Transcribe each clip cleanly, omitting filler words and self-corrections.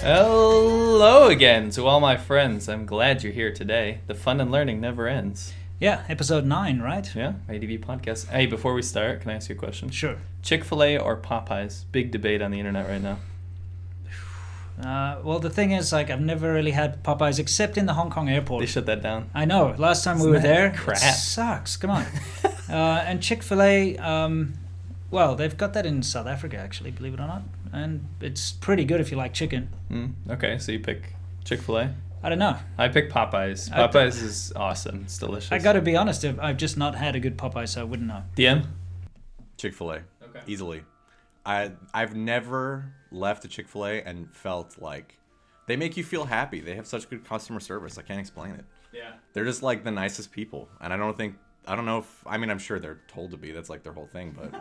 Hello again to all my friends. I'm glad you're here today. The fun and learning never ends. Yeah, episode 9, right? Yeah, ADV podcast. Hey, before we start, can I ask you a question? Sure. Chick-fil-A or Popeyes? Big debate on the internet right now. Well, the thing is, I've never really had Popeyes except in the Hong Kong airport. They shut that down. I know. Last time we were there, crap? It sucks. Come on. And Chick-fil-A, well, they've got that in South Africa, actually, believe it or not. And it's pretty good if you like chicken. Okay, so you pick Chick-fil-A? I don't know. I pick Popeyes. Popeyes is awesome. It's delicious. I got to be honest, I've just not had a good Popeye, so I wouldn't know. DM? Chick-fil-A. Okay. Easily. I've never left a Chick-fil-A and felt like they make you feel happy. They have such good customer service. I can't explain it. Yeah. They're just like the nicest people. And I don't know if I'm sure they're told to be. That's like their whole thing, but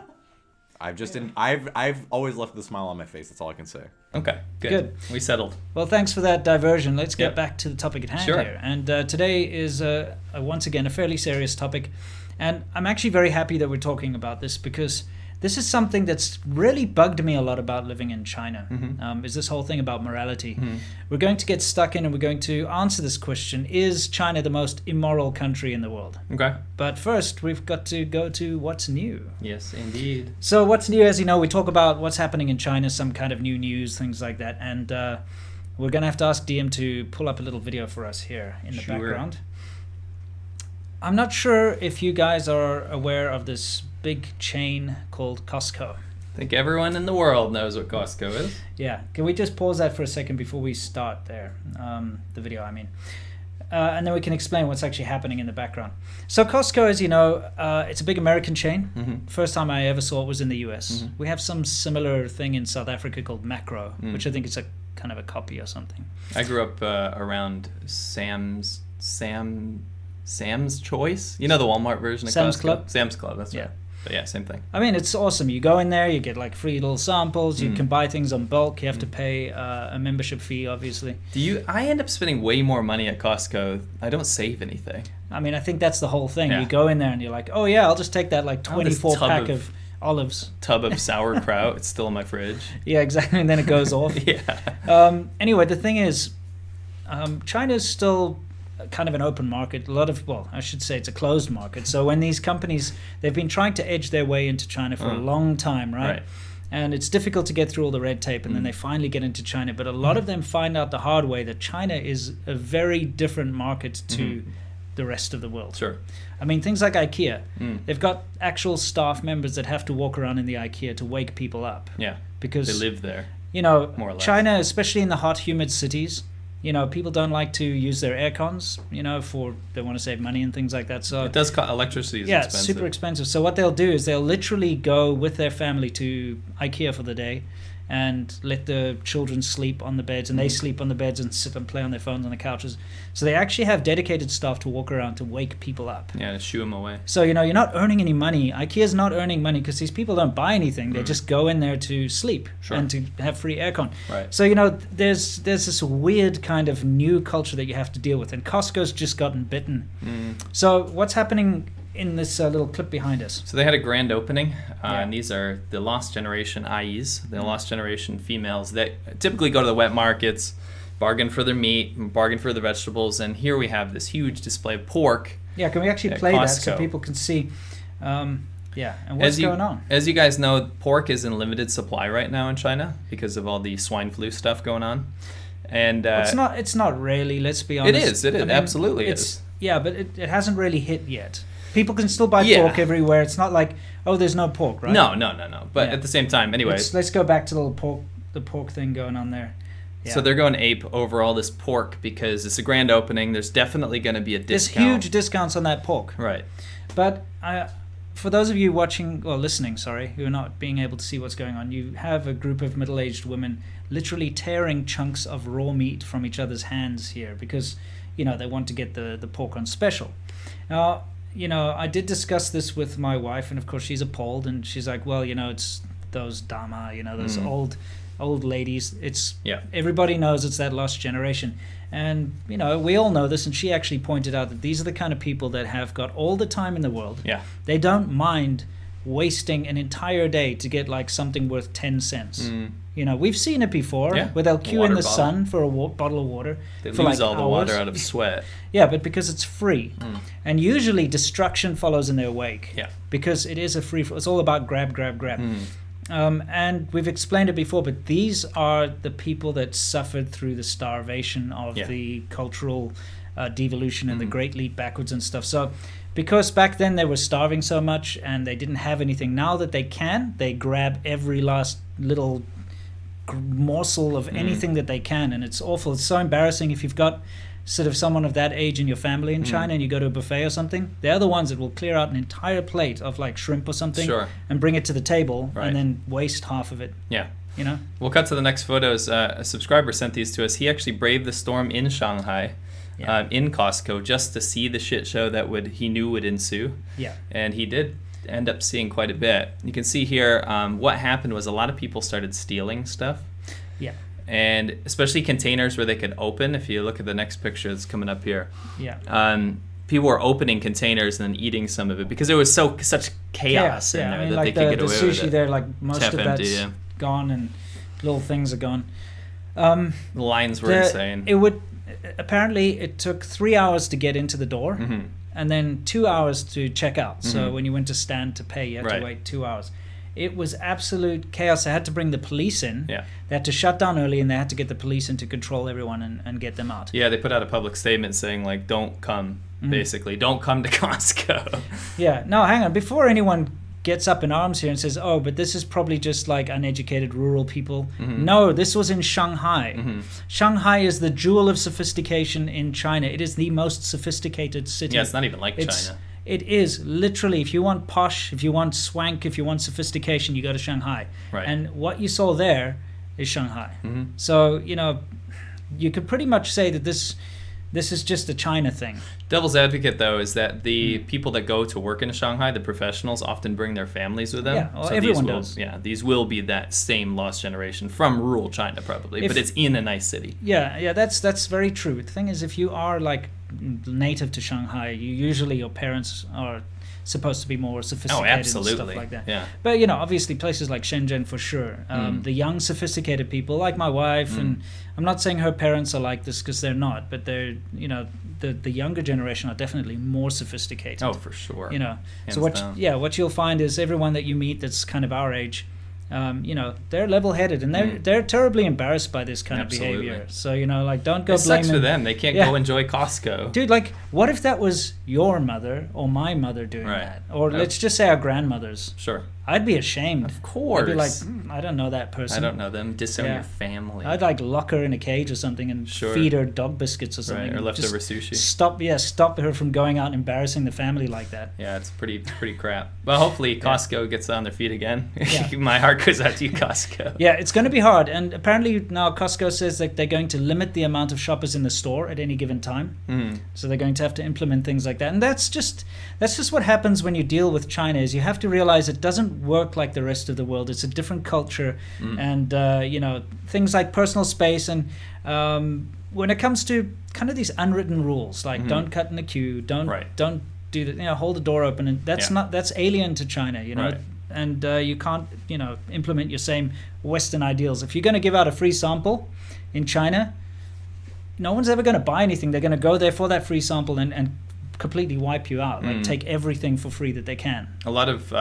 I've always left the smile on my face. That's all I can say. Okay, good. We settled. Well, thanks for that diversion. Let's get Yep. back to the topic at hand Sure. here. And today is, once again, a fairly serious topic. And I'm actually very happy that we're talking about this because this is something that's really bugged me a lot about living in China, is this whole thing about morality. We're going to get stuck in and we're going to answer this question. Is China the most immoral country in the world? Okay. But first, we've got to go to what's new. Yes, indeed. So what's new, as you know, we talk about what's happening in China, some kind of new news, things like that. And we're going to have to ask DM to pull up a little video for us here in the background. I'm not sure if you guys are aware of this big chain called Costco. I think everyone in the world knows what Costco is. Yeah. Can we just pause that for a second before we start there? The video, I mean. And then we can explain what's actually happening in the background. So Costco, as you know, it's a big American chain. First time I ever saw it was in the US. We have some similar thing in South Africa called Macro, which I think is a kind of a copy or something. I grew up around Sam's Choice. You know the Walmart version of Sam's Costco? Club? Sam's Club, that's Yeah. right. But yeah, same thing. I mean, it's awesome. You go in there, you get like free little samples. You can buy things on bulk. You have to pay a membership fee, obviously. I end up spending way more money at Costco. I don't save anything. I mean, I think that's the whole thing. Yeah. You go in there and you're like, oh yeah, I'll just take that like 24 pack of olives. Tub of sauerkraut. It's still in my fridge. Yeah, exactly. And then it goes off. Yeah. Anyway, the thing is, China's still kind of an open market. I should say it's a closed market. So when these companies, they've been trying to edge their way into China for a long time, right? And it's difficult to get through all the red tape, and then they finally get into China. But a lot of them find out the hard way that China is a very different market to the rest of the world. Sure. I mean, things like IKEA, they've got actual staff members that have to walk around in the IKEA to wake people up. Yeah. Because they live there. You know, more or less. China, especially in the hot, humid cities, you know, people don't like to use their air cons, you know, they want to save money and things like that. So it does cost, electricity is expensive. expensive. It's super expensive. So what they'll do is they'll literally go with their family to IKEA for the day and let the children sleep on the beds, and they sleep on the beds and sit and play on their phones on the couches. So they actually have dedicated staff to walk around to wake people up. Yeah, to shoo them away. So, you know, you're not earning any money. IKEA's not earning money because these people don't buy anything. They just go in there to sleep and to have free aircon. Right. So, you know, there's this weird kind of new culture that you have to deal with, and Costco's just gotten bitten. So what's happening in this little clip behind us? So they had a grand opening, and these are the lost generation IEs, the lost generation females that typically go to the wet markets, bargain for their meat, bargain for their vegetables, and here we have this huge display of pork. Yeah, can we actually play that so people can see? And what's going on? As you guys know, pork is in limited supply right now in China because of all the swine flu stuff going on. And it's not really, let's be honest. It is, absolutely is. Yeah, but it hasn't really hit yet. People can still buy pork everywhere. It's not like, oh, there's no pork, right? No. But at the same time, anyway. Let's go back to the pork thing going on there. Yeah. So they're going ape over all this pork because it's a grand opening. There's definitely going to be a discount. There's huge discounts on that pork. Right. But for those of you watching, or listening, who are not being able to see what's going on, you have a group of middle-aged women literally tearing chunks of raw meat from each other's hands here because, you know, they want to get the pork on special. Now, you know, I did discuss this with my wife, and of course she's appalled, and she's like, well, you know, it's those dama, you know, those old ladies. It's everybody knows it's that lost generation. And, you know, we all know this, and she actually pointed out that these are the kind of people that have got all the time in the world. Yeah. They don't mind wasting an entire day to get like something worth 10 cents. You know, we've seen it before, where they'll queue in the sun for a bottle of water. They for lose like all the water out of sweat. Yeah, but because it's free. And usually destruction follows in their wake. Yeah. Because it is a free, it's all about grab. And we've explained it before, but these are the people that suffered through the starvation of the cultural devolution and the Great Leap backwards and stuff. So because back then they were starving so much and they didn't have anything, now that they can, they grab every last little morsel of anything that they can, and it's awful. It's so embarrassing if you've got sort of someone of that age in your family in China and you go to a buffet or something. They're the ones that will clear out an entire plate of like shrimp or something and bring it to the table and then waste half of it. Yeah. You know? We'll cut to the next photos. A subscriber sent these to us. He actually braved the storm in Shanghai, in Costco, just to see the shit show that he knew would ensue. Yeah. And he did end up seeing quite a bit. You can see here what happened was a lot of people started stealing stuff. Yeah. And especially containers where they could open. If you look at the next picture that's coming up here. Yeah. People were opening containers and then eating some of it because there was such chaos in there that like they could get the away with sushi it. there, like most of empty, that's gone and little things are gone. The lines were insane. Apparently it took 3 hours to get into the door and then 2 hours to check out. So when you went to stand to pay, you had to wait 2 hours. It was absolute chaos. They had to bring the police in. Yeah. They had to shut down early, and they had to get the police in to control everyone and get them out. Yeah, they put out a public statement saying, like, don't come, basically. Don't come to Costco. Yeah. No, hang on. Before anyone gets up in arms here and says, oh, but this is probably just like uneducated rural people. No, this was in Shanghai. Shanghai is the jewel of sophistication in China. It is the most sophisticated city. Yeah, it's not even like China. It is literally, if you want posh, if you want swank, if you want sophistication, you go to Shanghai. Right. And what you saw there is Shanghai. So, you know, you could pretty much say that this is just a China thing. Devil's advocate, though, is that the people that go to work in Shanghai, the professionals, often bring their families with them. Yeah, well, so everyone does. Yeah, these will be that same lost generation from rural China, probably, but it's in a nice city. Yeah, that's very true. The thing is, if you are like native to Shanghai, usually your parents are supposed to be more sophisticated and stuff like that. Yeah. But, you know, obviously places like Shenzhen for sure. The young, sophisticated people, like my wife, and I'm not saying her parents are like this because they're not, but they're, you know, the younger generation are definitely more sophisticated. Oh, for sure. You know, Hands so down. what you'll find is everyone that you meet that's kind of our age, you know, they're level-headed and they're terribly embarrassed by this kind of behavior. So, you know, like, don't go blaming. It sucks for them. They can't go enjoy Costco. Dude, like, what if that was your mother or my mother doing that? Or let's just say our grandmothers. Sure. I'd be ashamed. Of course. I'd be like, I don't know that person. I don't know them. Disown your family. I'd like lock her in a cage or something and feed her dog biscuits or something. Right, or leftover sushi. Stop her from going out and embarrassing the family like that. Yeah, it's pretty crap. Well, hopefully Costco gets on their feet again. My heart goes out to you, Costco. Yeah, it's going to be hard. And apparently now Costco says that they're going to limit the amount of shoppers in the store at any given time. So they're going to have to implement things like that. And that's just what happens when you deal with China, is you have to realize it doesn't work like the rest of the world. It's a different culture, and you know, things like personal space, and when it comes to kind of these unwritten rules, like don't cut in the queue, don't do that, you know, hold the door open, and that's alien to China, you know. And you can't, you know, implement your same Western ideals. If you're going to give out a free sample in China, no one's ever going to buy anything. They're going to go there for that free sample and completely wipe you out, like take everything for free that they can. A lot of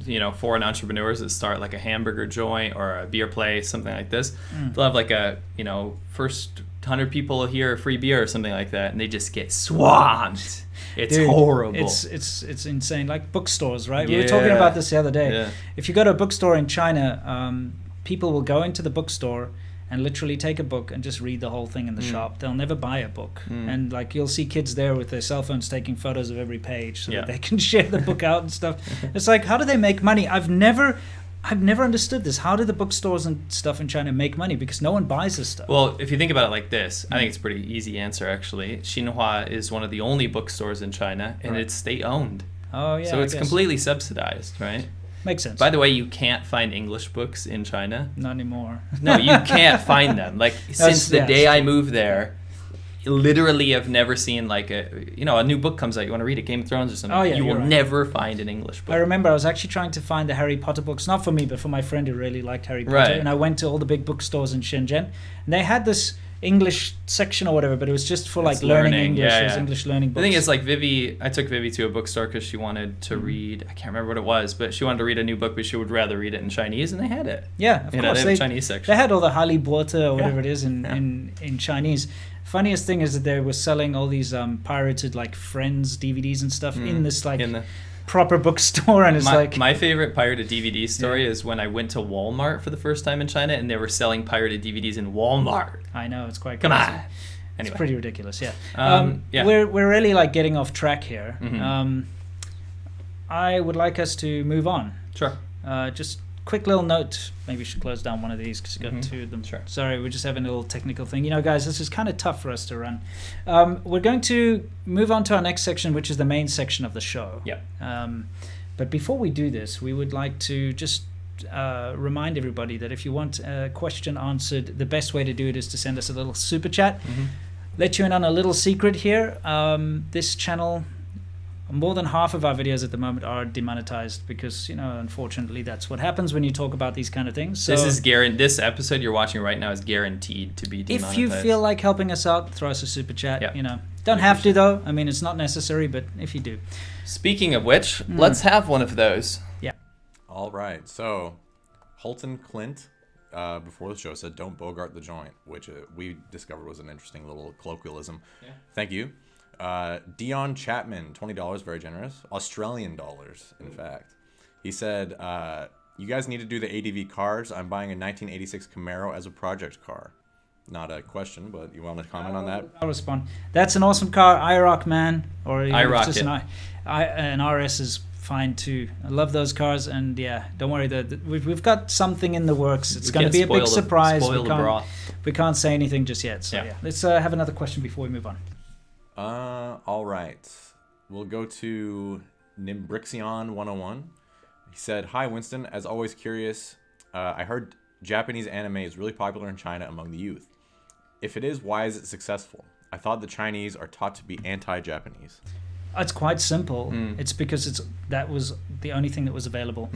you know, foreign entrepreneurs that start like a hamburger joint or a beer place, something like this, they'll have like a, you know, first 100 people here, free beer or something like that, and they just get swamped. It's horrible. It's insane. Like bookstores, right? We were talking about this the other day. If you go to a bookstore in China, people will go into the bookstore and literally take a book and just read the whole thing in the shop. They'll never buy a book. And like, you'll see kids there with their cell phones taking photos of every page so that they can share the book out and stuff. It's like, how do they make money? I've never understood this. How do the bookstores and stuff in China make money? Because no one buys this stuff. Well, if you think about it like this, I think it's a pretty easy answer, actually. Xinhua is one of the only bookstores in China, and it's state-owned. Oh, yeah. So it's completely subsidized, right? Makes sense. By the way, you can't find English books in China. Not anymore. No, you can't find them. Like, since the day I moved there, literally have never seen like a new book comes out. You want to read it, Game of Thrones or something. Oh, yeah, you will right. never find an English book. I remember I was actually trying to find the Harry Potter books, not for me, but for my friend who really liked Harry Potter. Right. And I went to all the big bookstores in Shenzhen, and they had this English section or whatever, but it was just for like It's learning learning, English. yeah, It was yeah. English learning The books. thing is, like I took Vivi to a bookstore because she wanted to read. I can't remember what it was, but she wanted to read a new book, but she would rather read it in Chinese, and they had it. yeah, of You know, course. they have a Chinese section. They had all the Hali Bota or whatever it is in, Yeah. in Chinese. Funniest thing is that they were selling all these pirated like Friends DVDs and stuff in this like in the proper bookstore, and it's like my favorite pirated DVD story is when I went to Walmart for the first time in China, and they were selling pirated DVDs in Walmart. I know it's quite Come crazy. on. It's Anyway, pretty ridiculous, yeah. Yeah. We're really like getting off track here. Mhm. I would like us to move on. sure. Just quick little note. Maybe we should close down one of these because you got two of them. Sure. Sorry, we're just having a little technical thing. You know, guys, this is kind of tough for us to run. We're going to move on to our next section, which is the main section of the show. Yeah. But before we do this, we would like to just remind everybody that if you want a question answered, the best way to do it is to send us a little super chat. Let you in on a little secret here. This channel, more than half of our videos at the moment are demonetized because, you know, unfortunately that's what happens when you talk about these kind of things. So This episode you're watching right now is guaranteed to be demonetized. if you feel like helping us out, throw us a super chat. Yeah. You know, don't have to though. I mean, it's not necessary, but if you do. Speaking of which, let's have one of those. All right. So, Holton Clint, before the show, said, "Don't bogart the joint," which we discovered was an interesting little colloquialism. Yeah. Thank you. Dion Chapman, $20, very generous. Australian dollars, in fact. He said, "You guys need to do the ADV cars. I'm buying a 1986 Camaro as a project car." Not a question, but you want to comment on that? I'll respond. That's an awesome car, IROC man, or even if it's IROC, just an RS is fine too. I love those cars, and yeah, don't worry. We've got something in the works. It's going to be a big surprise. We can't say anything just yet. So yeah, let's have another question before we move on. All right. We'll go to Nimbrixion101. He said, "Hi, Winston. As always, curious. I heard Japanese anime is really popular in China among the youth. If it is, why is it successful? I thought the Chinese are taught to be anti-Japanese." It's quite simple. It's because that was the only thing that was available.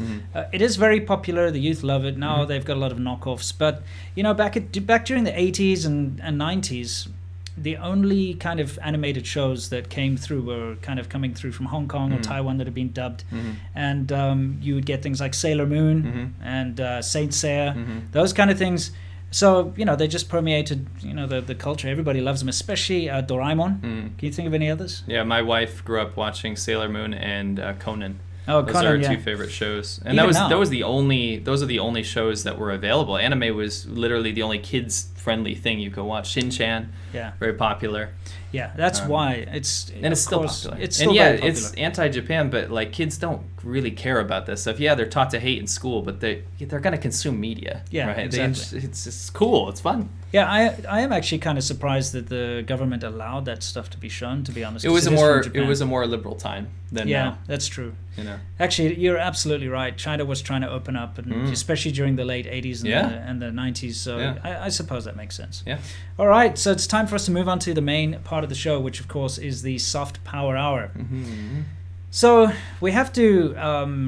It is very popular. The youth love it. Now they've got a lot of knockoffs. But, you know, back during the 80s and 90s, the only kind of animated shows that came through were kind of coming through from Hong Kong or Taiwan that had been dubbed. And you would get things like Sailor Moon and Saint Seiya, those kind of things. So, you know, they just permeated, you know, the culture. Everybody loves them, especially Doraemon. Can you think of any others? Yeah, my wife grew up watching Sailor Moon and Conan. Oh, Those Conan, are yeah. our two favorite shows, and Even those are the only shows that were available. Anime was literally the only kids friendly thing you could watch. Shin-chan, Yeah. very popular. Yeah, that's why it's Still course, popular. It's still and yeah, very popular. it's anti-Japan, but like kids don't really care about this stuff. Yeah, they're taught to hate in school, but they're gonna consume media. Yeah, right? exactly. It's cool. It's fun. Yeah, I am actually kind of surprised that the government allowed that stuff to be shown. To be honest, It was 'cause a is from more Japan. liberal time than Yeah, now. that's true. You know. Actually, you're absolutely right. China was trying to open up, and especially during the late 80s and the 90s. So Yeah. I suppose that makes sense. Yeah. All right, so it's time for us to move on to the main part of the show, which of course is the soft power hour. So we have to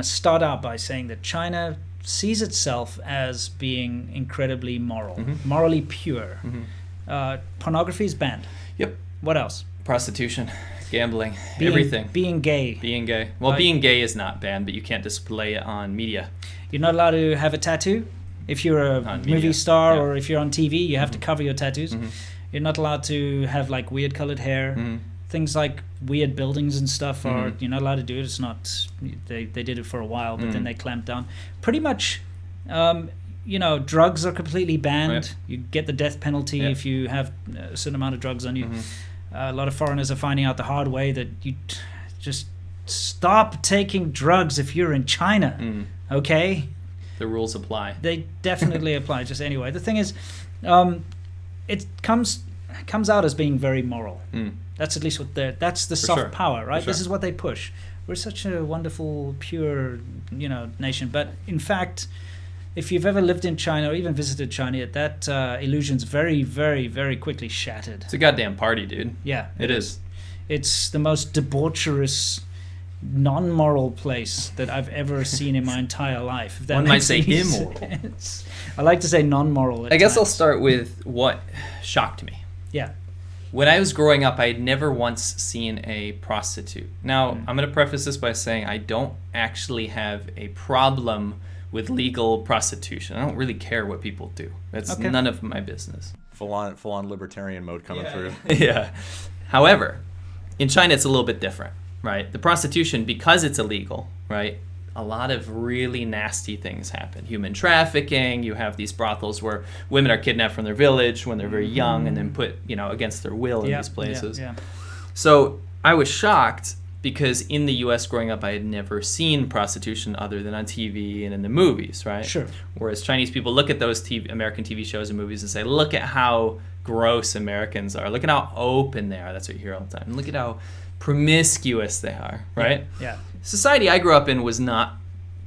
start out by saying that China sees itself as being incredibly moral, morally pure. Pornography is banned. Yep. What else? Prostitution, gambling, everything. Being gay. Being gay. Well, being gay is not banned, but you can't display it on media. You're not allowed to have a tattoo. If you're a On movie media, star yeah. or if you're on TV, you have to cover your tattoos. You're not allowed to have like weird colored hair. Things like weird buildings and stuff are you're not allowed to do it. It's not. They did it for a while, but then they clamped down. Pretty much, you know, drugs are completely banned. Right. You get the death penalty if you have a certain amount of drugs on you. A lot of foreigners are finding out the hard way that you just stop taking drugs if you're in China. Okay. The rules apply. They definitely apply. Just anyway, the thing is, it comes out as being very moral. That's at least what that's the soft sure. power, right? For This sure. is what they push. We're such a wonderful, pure, you know, nation, but in fact, if you've ever lived in China or even visited China, that illusion's very, very, very quickly shattered. It's a goddamn party, dude. Yeah, It is. It's the most debaucherous, non-moral place that I've ever seen in my entire life. If that One might makes say any immoral. sense. I like to say non-moral. I guess I'll times. start with what shocked me. Yeah. When I was growing up, I had never once seen a prostitute. Now, I'm going to preface this by saying I don't actually have a problem with legal prostitution. I don't really care what people do. That's none of my business. Full on libertarian mode coming through. Yeah. However, in China, it's a little bit different, right? The prostitution, because it's illegal, right? A lot of really nasty things happen. Human trafficking. You have these brothels where women are kidnapped from their village when they're very young and then put, against their will in these places. Yeah. So I was shocked because in the U.S. growing up, I had never seen prostitution other than on TV and in the movies, right? Sure. Whereas Chinese people look at those American TV shows and movies and say, look at how gross Americans are. Look at how open they are. That's what you hear all the time. And look at how promiscuous they are, right? Yeah. Society I grew up in was not,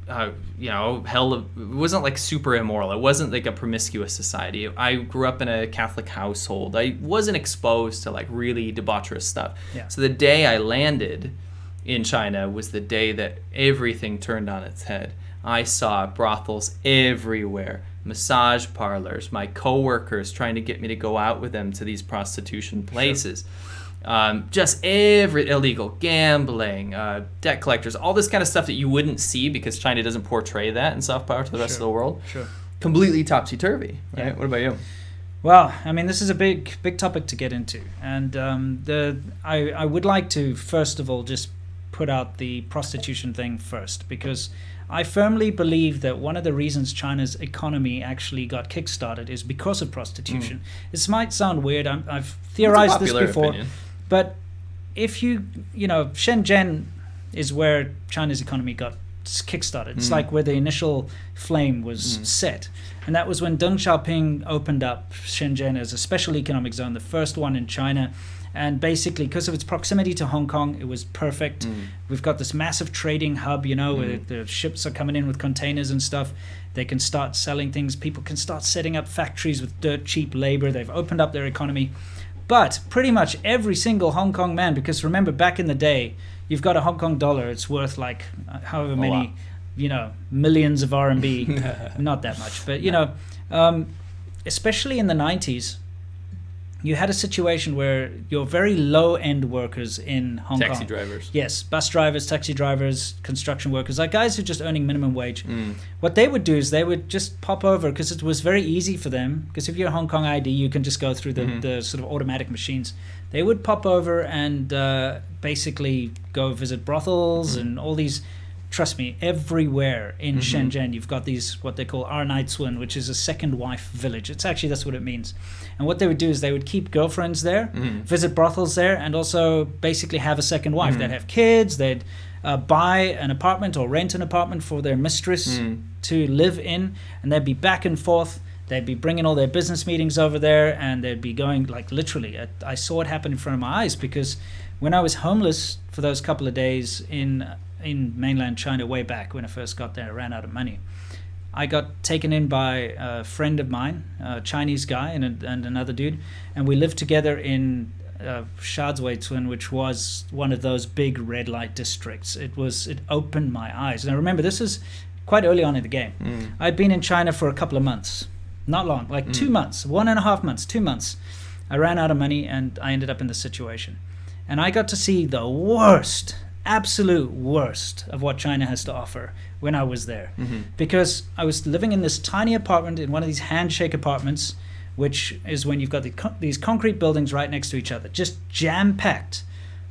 it wasn't like super immoral. It wasn't like a promiscuous society. I grew up in a Catholic household. I wasn't exposed to like really debaucherous stuff. Yeah. So the day I landed in China was the day that everything turned on its head. I saw brothels everywhere, massage parlors, my coworkers trying to get me to go out with them to these prostitution places. Sure. Just every illegal gambling, debt collectors, all this kind of stuff that you wouldn't see because China doesn't portray that in soft power to the rest of the world. Sure. Completely topsy-turvy, right? Yeah. What about you? Well, I mean, this is a big topic to get into. And I would like to, first of all, just put out the prostitution thing first, because I firmly believe that one of the reasons China's economy actually got kickstarted is because of prostitution. This might sound weird. I've theorized this before. Opinion. But if Shenzhen is where China's economy got kickstarted. It's like where the initial flame was set. And that was when Deng Xiaoping opened up Shenzhen as a special economic zone, the first one in China. And basically, because of its proximity to Hong Kong, it was perfect. We've got this massive trading hub, where the ships are coming in with containers and stuff. They can start selling things. People can start setting up factories with dirt cheap labor. They've opened up their economy. But pretty much every single Hong Kong man, because remember, back in the day, you've got a Hong Kong dollar. It's worth like however many, millions of RMB. Not that much. But, especially in the 90s, you had a situation where your very low-end workers in Hong Kong... Taxi drivers. Yes, bus drivers, taxi drivers, construction workers, like guys who are just earning minimum wage. What they would do is they would just pop over, because it was very easy for them, because if you're a Hong Kong ID, you can just go through the sort of automatic machines. They would pop over and basically go visit brothels and all these... Trust me, everywhere in Shenzhen, you've got these, what they call Arnaitsun, which is a second wife village. That's what it means. And what they would do is they would keep girlfriends there, visit brothels there, and also basically have a second wife. They'd have kids, they'd buy an apartment or rent an apartment for their mistress to live in, and they'd be back and forth. They'd be bringing all their business meetings over there, and they'd be going, like, literally. I saw it happen in front of my eyes, because when I was homeless for those couple of days in mainland China way back when I first got there, I ran out of money. I got taken in by a friend of mine, a Chinese guy and another dude, and we lived together in Shadziweicun, which was one of those big red light districts. It opened my eyes. And I remember this is quite early on in the game. I'd been in China for a couple of months, not long, like 2 months, 1.5 months, 2 months. I ran out of money and I ended up in this situation. And I got to see the worst, absolute worst of what China has to offer when I was there, because I was living in this tiny apartment in one of these handshake apartments, which is when you've got these concrete buildings right next to each other, just jam-packed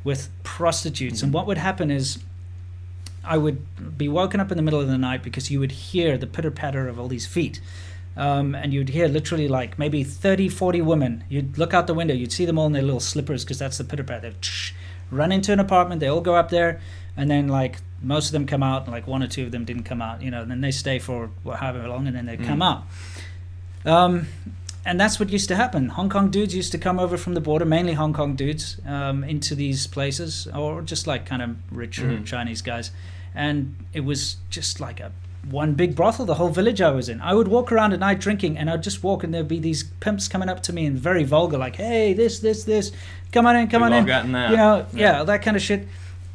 with prostitutes. And what would happen is I would be woken up in the middle of the night because you would hear the pitter-patter of all these feet. And you'd hear literally like maybe 30, 40 women. You'd look out the window, you'd see them all in their little slippers, because that's the pitter-patter. Run into an apartment, they all go up there, and then like most of them come out, and like 1 or 2 of them didn't come out, and then they stay for however long, and then they come out. And that's what used to happen. Hong Kong dudes used to come over from the border, mainly Hong Kong dudes, into these places, or just like kind of richer Chinese guys. And it was just like a one big brothel, the whole village I was in. I would walk around at night drinking, and I'd just walk, and there'd be these pimps coming up to me and very vulgar, like, "Hey, this, come on in, come on in." Gotten that. You know, yeah, that kind of shit.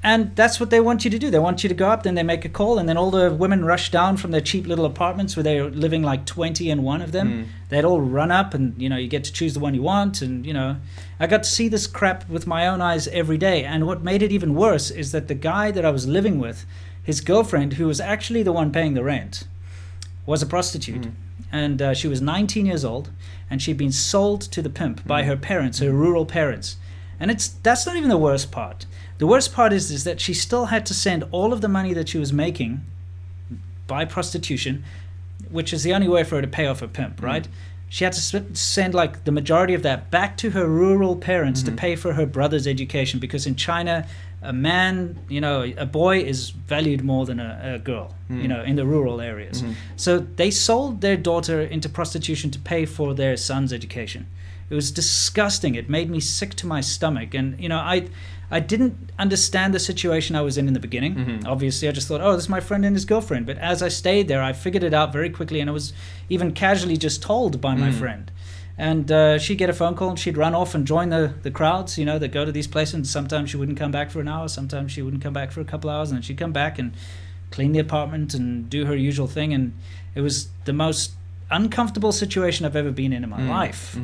And that's what they want you to do. They want you to go up, then they make a call, and then all the women rush down from their cheap little apartments where they're living like 20 in one of them. They'd all run up, and, you know, you get to choose the one you want. And, you know, I got to see this crap with my own eyes every day. And what made it even worse is that the guy that I was living with, his girlfriend, who was actually the one paying the rent, was a prostitute. And she was 19 years old, and she'd been sold to the pimp by her parents, her rural parents. And that's not even the worst part. The worst part is that she still had to send all of the money that she was making by prostitution, which is the only way for her to pay off her pimp, right? She had to send like the majority of that back to her rural parents to pay for her brother's education, because in China, a man, you know, a boy is valued more than a girl, you know, in the rural areas. So they sold their daughter into prostitution to pay for their son's education. It was disgusting. It made me sick to my stomach. And, you know, I didn't understand the situation I was in the beginning. Obviously, I just thought, oh, this is my friend and his girlfriend. But as I stayed there, I figured it out very quickly, and I was even casually just told by my friend. And she'd get a phone call, and she'd run off and join the crowds, you know, that go to these places. And sometimes she wouldn't come back for an hour. Sometimes she wouldn't come back for a couple hours. And then she'd come back and clean the apartment and do her usual thing. And it was the most uncomfortable situation I've ever been in my life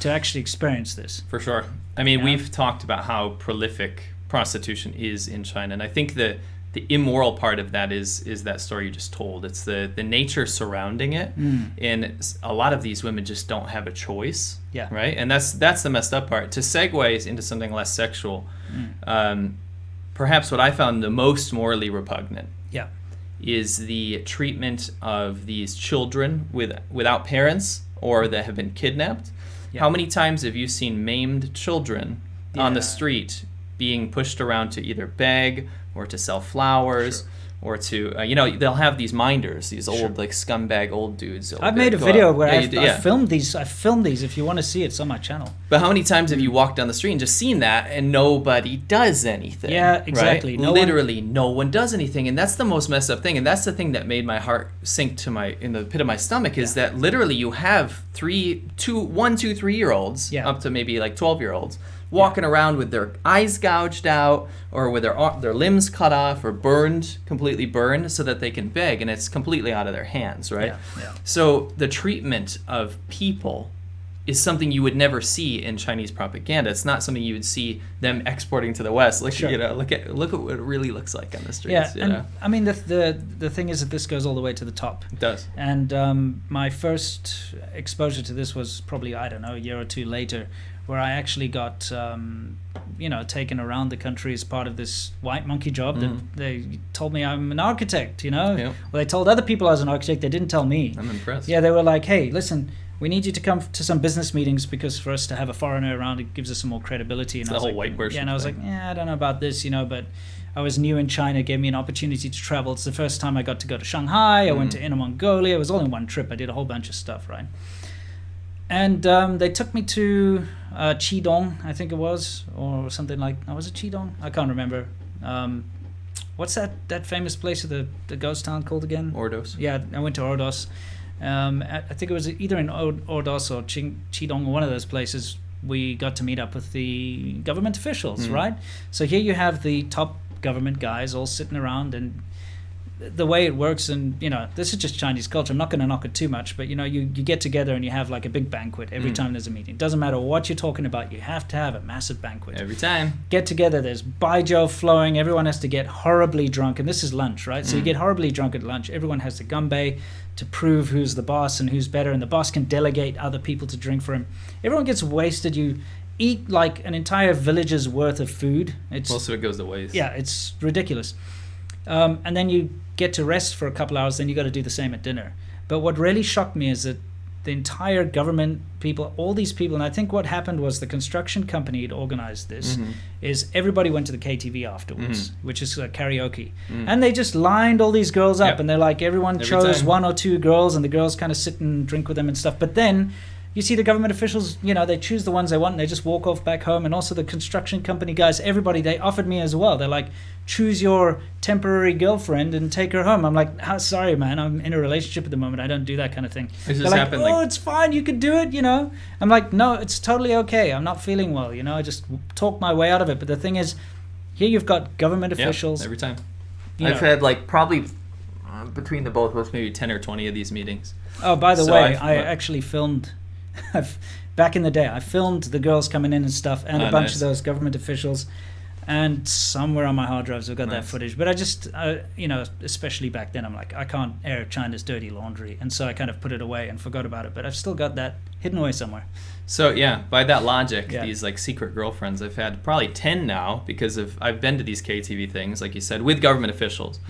to actually experience this. For sure. I mean, we've talked about how prolific prostitution is in China, and I think the immoral part of that is that story you just told. It's the nature surrounding it, and a lot of these women just don't have a choice, right? And that's the messed up part. To segue into something less sexual, perhaps what I found the most morally repugnant is the treatment of these children without parents or that have been kidnapped. How many times have you seen maimed children on the street being pushed around to either beg or to sell flowers or to, you know, they'll have these minders, these old, like, scumbag old dudes. I've made a video where I filmed these. I filmed these. If you want to see it, it's on my channel. But how many times have you walked down the street and just seen that and nobody does anything? Yeah, exactly. Right? No one does anything. And that's the most messed up thing. And that's the thing that made my heart sink to in the pit of my stomach, is that literally you have 1, 2, 3-year-olds up to maybe like 12-year-olds walking around with their eyes gouged out or with their limbs cut off or completely burned so that they can beg, and it's completely out of their hands, right? So the treatment of people is something you would never see in Chinese propaganda. It's not something you would see them exporting to the West. Like, you know, look at what it really looks like on the streets. Yeah, and I mean, the thing is that this goes all the way to the top. It does. And my first exposure to this was probably, I don't know, a year or two later, where I actually got, you know, taken around the country as part of this white monkey job. That they told me I'm an architect, you know. Well, they told other people I was an architect. They didn't tell me. I'm impressed. Yeah, they were like, hey, listen, we need you to come to some business meetings, because for us to have a foreigner around, it gives us some more credibility. And it's the whole white person. Yeah, and I was like, I don't know about this, you know, but I was new in China. It gave me an opportunity to travel. It's the first time I got to go to Shanghai. I went to Inner Mongolia. It was all in one trip. I did a whole bunch of stuff, right? And they took me to Qidong, I think it was, or something like. Oh, was it Qidong? I can't remember. What's that famous place of the ghost town called again? Ordos. Yeah, I went to Ordos. I think it was either in Ordos or Qidong, or one of those places. We got to meet up with the government officials, right? So here you have the top government guys all sitting around, and the way it works, and, you know, this is just Chinese culture. I'm not going to knock it too much, but, you know, you get together and you have like a big banquet every time there's a meeting. Doesn't matter what you're talking about, you have to have a massive banquet. Every time. Get together, there's baijiu flowing, everyone has to get horribly drunk, and this is lunch, right? So you get horribly drunk at lunch, everyone has to ganbei to prove who's the boss and who's better, and the boss can delegate other people to drink for him. Everyone gets wasted, you eat like an entire village's worth of food. Most of it goes to waste. Yeah, it's ridiculous. And then you get to rest for a couple hours, then you got to do the same at dinner. But what really shocked me is that the entire government people, all these people, and I think what happened was the construction company had organized this, is everybody went to the KTV afterwards, which is karaoke. And they just lined all these girls up, and they're like, everyone chose 1 or 2 girls, and the girls kind of sit and drink with them and stuff. But then you see the government officials, they choose the ones they want and they just walk off back home. And also the construction company guys, everybody, they offered me as well. They're like, choose your temporary girlfriend and take her home. I'm like, sorry, man, I'm in a relationship at the moment. I don't do that kind of thing. This They're just like, happened, it's fine. You could do it, I'm like, no, it's totally okay. I'm not feeling well, I just talk my way out of it. But the thing is, here you've got government officials. Every time. I've had like probably between the both of us, maybe 10 or 20 of these meetings. Oh, by the way, I actually filmed... back in the day, I filmed the girls coming in and stuff, and a bunch of those government officials, and somewhere on my hard drives I've got that footage. But I just, especially back then, I'm like, I can't air China's dirty laundry, and so I kind of put it away and forgot about it. But I've still got that hidden away somewhere. So yeah, by that logic, these like secret girlfriends, I've had probably 10 now because I've been to these KTV things, like you said, with government officials,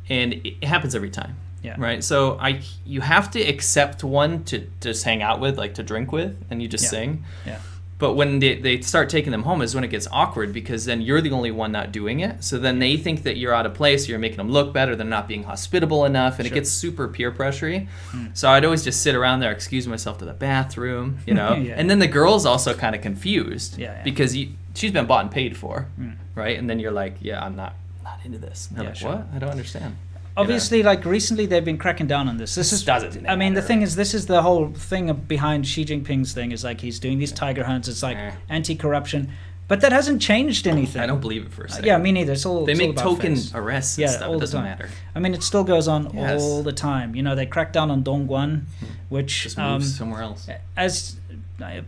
and it happens every time. Yeah. Right. So you have to accept one to just hang out with, like to drink with, and you just sing. Yeah. But when they start taking them home is when it gets awkward, because then you're the only one not doing it. So then they think that you're out of place, you're making them look better, they're not being hospitable enough, and it gets super peer pressury. So I'd always just sit around there, excuse myself to the bathroom, And then the girl's also kind of confused because she's been bought and paid for, right? And then you're like, I'm not into this. And they're like, what? I don't understand. Obviously, like recently, they've been cracking down on this. This is, doesn't I mean, the thing is, this is the whole thing behind Xi Jinping's thing. Is like he's doing these tiger hunts. It's like anti-corruption, but that hasn't changed anything. I don't believe it for a second. Yeah, me neither. They make token arrests and stuff. It doesn't matter. I mean, it still goes on all the time. They cracked down on Dongguan, which just moves somewhere else. As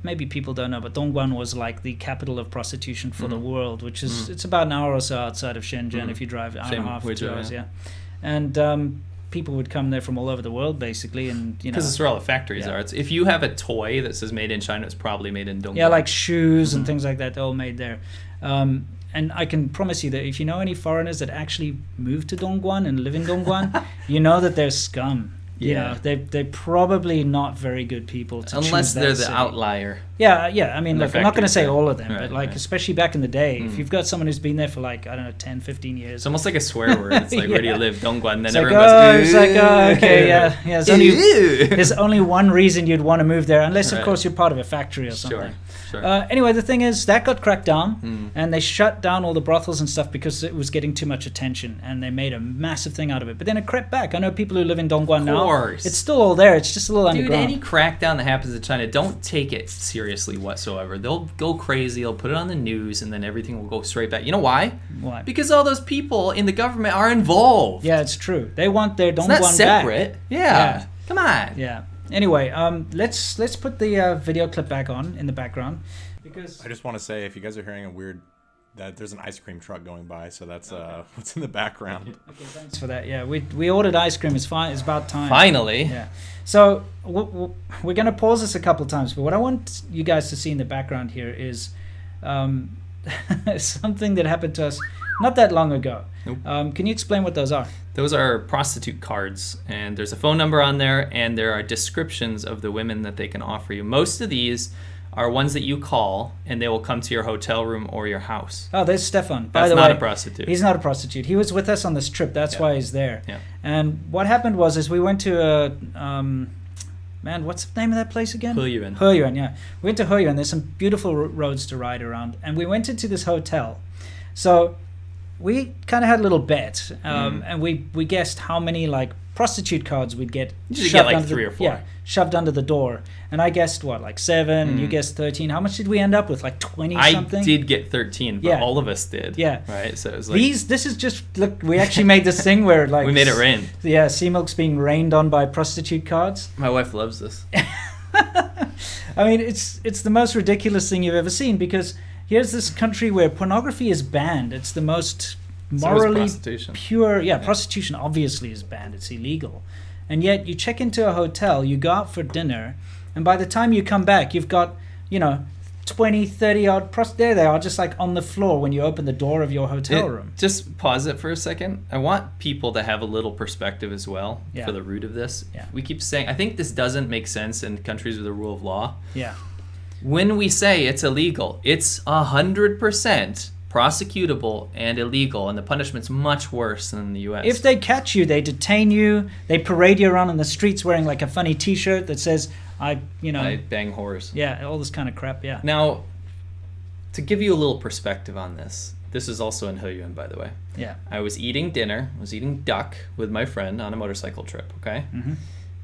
maybe people don't know, but Dongguan was like the capital of prostitution for the world, which is it's about an hour or so outside of Shenzhen if you drive an hour and a half, 2 hours. And people would come there from all over the world, basically, and because it's where all the factories are. It's, if you have a toy that says "Made in China," it's probably made in Dongguan. Yeah, like shoes and things like that, they're all made there. And I can promise you that if you know any foreigners that actually move to Dongguan and live in Dongguan, you know that they're scum. They're probably not very good people to unless choose that they're the city. outlier. Yeah. I mean, look, I'm not going to say all of them, right, but especially back in the day, if you've got someone who's been there for 10, 15 years. It's almost like a swear word. It's like, where do you live? Dongguan. And then it's everyone goes, okay, yeah. There's only one reason you'd want to move there, unless, of course, you're part of a factory or something. Sure. Anyway, the thing is, that got cracked down, and they shut down all the brothels and stuff because it was getting too much attention, and they made a massive thing out of it. But then it crept back. I know people who live in Dongguan now. It's still all there. It's just a little underground. Any crackdown that happens in China, don't take it seriously whatsoever. They'll go crazy. They'll put it on the news, and then everything will go straight back. You know why? Why? Because all those people in the government are involved. Yeah, it's true. They want their Dongguan back. It's not separate. Back. Yeah. Come on. Yeah. Anyway, let's put the video clip back on in the background. Because I just want to say, if you guys are hearing that there's an ice cream truck going by, so that's what's in the background. Okay, thanks for that. Yeah, we ordered ice cream. It's fine. It's about time. Finally. Yeah. So we're going to pause this a couple of times, but what I want you guys to see in the background here is something that happened to us not that long ago. Nope. Can you explain what those are? Those are prostitute cards, and there's a phone number on there, and there are descriptions of the women that they can offer you. Most of these are ones that you call, and they will come to your hotel room or your house. Oh, there's Stefan. That's not a prostitute. He's not a prostitute. He was with us on this trip. That's why he's there. Yeah. And what happened was we went to a... what's the name of that place again? Heyuan, yeah. We went to Heyuan. There's some beautiful roads to ride around. And we went into this hotel. So we kind of had a little bet. And we guessed how many, prostitute cards we'd get. You get like 3 or 4. Yeah, shoved under the door. And I guessed, 7, and you guessed 13. How much did we end up with? 20 something? I did get 13, but all of us did. Yeah. Right? So it was this is just, look, we actually made this thing where we made it rain. Yeah, Sea Milk's being rained on by prostitute cards. My wife loves this. I mean, it's the most ridiculous thing you've ever seen, because here's this country where pornography is banned. It's the most morally pure. Yeah, prostitution obviously is banned. It's illegal. And yet you check into a hotel, you go out for dinner, and by the time you come back, you've got, 20, 30 odd there they are, just on the floor when you open the door of your hotel room. Just pause it for a second. I want people to have a little perspective as well for the root of this. Yeah. We keep saying, I think this doesn't make sense in countries with the rule of law. Yeah. When we say it's illegal, it's 100% prosecutable and illegal, and the punishment's much worse than in the U.S. If they catch you, they detain you. They parade you around on the streets wearing like a funny T-shirt that says, I bang whores. Yeah, all this kind of crap, yeah. Now, to give you a little perspective on this is also in Heyuan, by the way. Yeah. I was eating dinner, duck with my friend on a motorcycle trip, okay? Mm-hmm.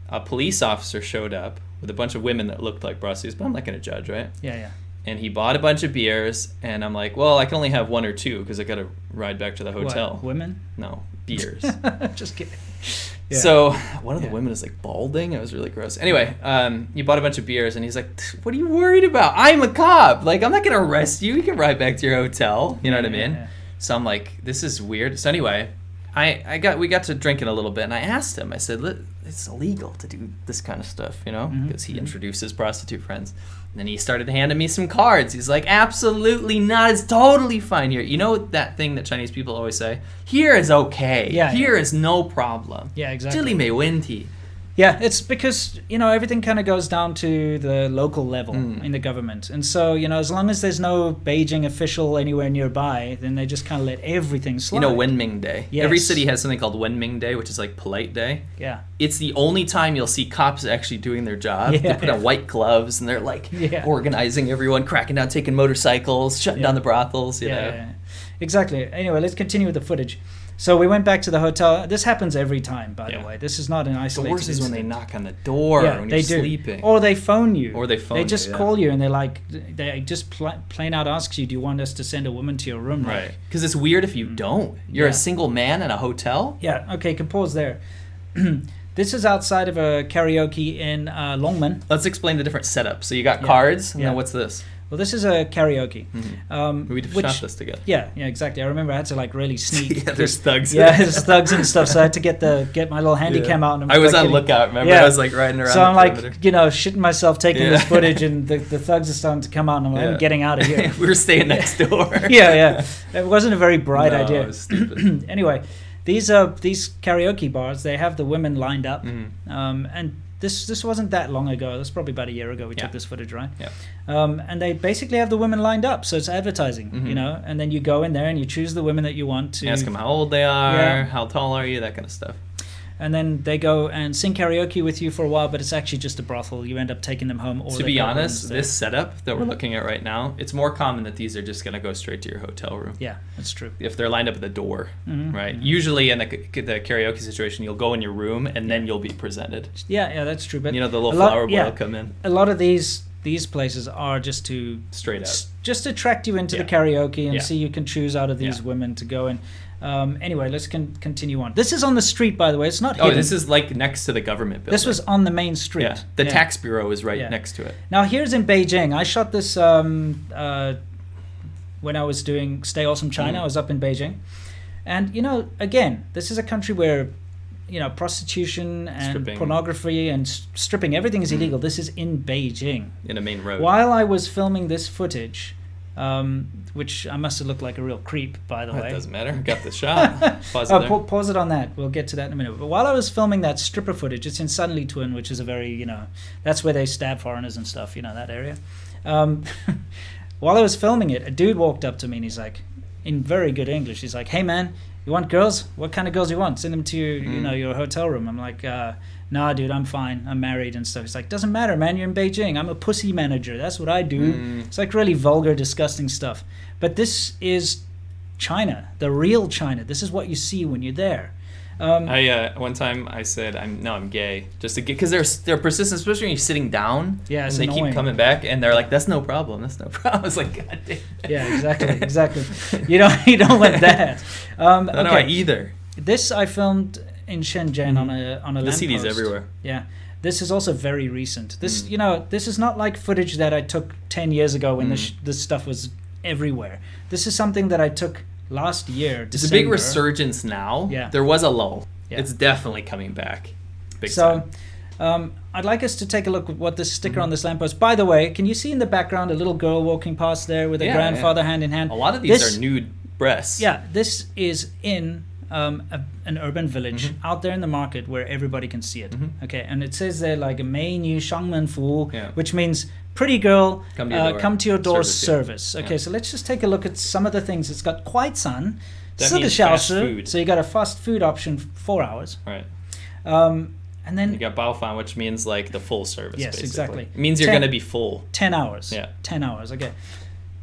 A police officer showed up with a bunch of women that looked like prostitutes, but I'm not going to judge, right? Yeah. And he bought a bunch of beers, and I'm like, well, I can only have one or two because I got to ride back to the hotel. What, women? No, beers. Just kidding. Yeah. So one of the women is like balding. It was really gross. Anyway, he bought a bunch of beers, and he's like, what are you worried about? I'm a cop. Like, I'm not going to arrest you. You can ride back to your hotel. You know what I mean? Yeah. So I'm like, this is weird. So anyway, we got to drinking a little bit, and I asked him, I said, it's illegal to do this kind of stuff, you know, because he introduces prostitute friends. And then he started handing me some cards. He's like, absolutely not. It's totally fine here. You know that thing that Chinese people always say? Here is okay. Yeah, Here is no problem. Yeah, exactly. 这里没问题. Yeah, it's because, everything kind of goes down to the local level in the government. And so, as long as there's no Beijing official anywhere nearby, then they just kind of let everything slide. Wenming Day. Yes. Every city has something called Wenming Day, which is like polite day. Yeah. It's the only time you'll see cops actually doing their job. Yeah. They put on white gloves, and they're like organizing everyone, cracking down, taking motorcycles, shutting down the brothels, you know. Yeah. Exactly. Anyway, let's continue with the footage. So we went back to the hotel. This happens every time, by the way. This is not an isolated The worst is when incident. they knock on the door when you're sleeping. Or they phone you. They just call you, and they just plain out asks you, do you want us to send a woman to your room? Right. Because it's weird if you don't. You're a single man in a hotel. Yeah, okay, can pause there. This is outside of a karaoke in Longmen. Let's explain the different setups. So you got cards, and then what's this? Well, this is a karaoke. We shot this together. Yeah, exactly. I remember I had to really sneak. Yeah, there's thugs. Yeah, there's thugs and stuff. So I had to get my little handy cam out. And I was on lookout. Remember, I was riding around. So I'm shitting myself taking this footage, and the thugs are starting to come out, and I'm like, I'm getting out of here. We were staying next door. Yeah. It wasn't a very bright idea. It was stupid. Anyway, these karaoke bars, they have the women lined up, and this wasn't that long ago. That's probably about a year ago we took this footage, right? Yeah. And they basically have the women lined up, so it's advertising, and then you go in there and you choose the women that you want to. Ask them how old they are, how tall are you, that kind of stuff. And then they go and sing karaoke with you for a while, but it's actually just a brothel. You end up taking them home. Or to be honest, this setup that we're looking at right now, it's more common that these are just going to go straight to your hotel room. Yeah, that's true. If they're lined up at the door, right? Usually in the karaoke situation, you'll go in your room and then you'll be presented. Yeah, that's true. But the little flower boy will come in. A lot of these places are just to straight up, just attract you into the karaoke and see you can choose out of these women to go in. Anyway, let's continue on. This is on the street, by the way. It's not hidden. This is next to the government building. This was on the main street. Yeah. The tax bureau is right next to it. Now, here's in Beijing. I shot this when I was doing Stay Awesome China. I was up in Beijing. And, again, this is a country where, prostitution and stripping. Pornography and stripping, everything is illegal. This is in Beijing. In a main road. While I was filming this footage, which I must have looked like a real creep, by the way. It doesn't matter. Got the shot. Pause it on that. We'll get to that in a minute. But while I was filming that stripper footage, it's in Sanlitun, which is a very, that's where they stab foreigners and stuff, that area. While I was filming it, a dude walked up to me and he's like, in very good English, he's like, hey man, you want girls? What kind of girls do you want? Send them to your hotel room. I'm like, nah, dude, I'm fine. I'm married and stuff. He's like, doesn't matter, man. You're in Beijing. I'm a pussy manager. That's what I do. It's like really vulgar, disgusting stuff. But this is China, the real China. This is what you see when you're there. One time I said I'm gay, just to get, because they're persistent, especially when you're sitting down. Yeah, and it's they annoying. keep coming back, and they're like, that's no problem. I was like, God damn. Yeah, exactly. You don't want that. I don't know either. This I filmed in Shenzhen on a lamppost. The CDs everywhere. Yeah. This is also very recent. This this is not like footage that I took 10 years ago when this stuff was everywhere. This is something that I took last year, December. It's a big resurgence now. Yeah. There was a lull. Yeah. It's definitely coming back. Big time. I'd like us to take a look at what this sticker on this lamppost. By the way, can you see in the background a little girl walking past there with a grandfather hand in hand? A lot of these are nude breasts. Yeah, this is in an urban village out there in the market where everybody can see it. Okay, and it says there like a 美女上门服务, which means pretty girl, come to your door. service. Okay, so let's just take a look at some of the things. It's got 快餐, That means fast food. So you got a fast food option, 4 hours. Right. And then you got 包饭, which means like the full service. Yes, basically. exactly. It means you're going to be full. 10 hours. Yeah. 10 hours. Okay.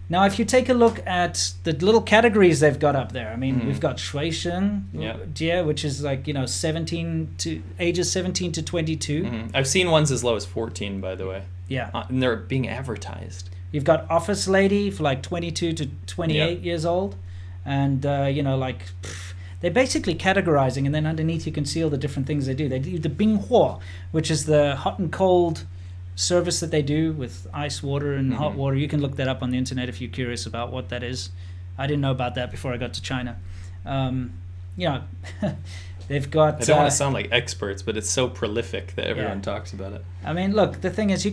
Now, if you take a look at the little categories they've got up there, I mean, we've got 学生, which is like, ages 17 to 22. I've seen ones as low as 14, by the way. Yeah. And they're being advertised. You've got office lady for like 22 to 28 years old. And, they're basically categorizing, and then underneath you can see all the different things they do. They do the Binghuo, which is the hot and cold service that they do with ice water and hot water. You can look that up on the internet if you're curious about what that is. I didn't know about that before I got to China. They've got... I don't want to sound like experts, but it's so prolific that everyone talks about it. I mean, look, the thing is,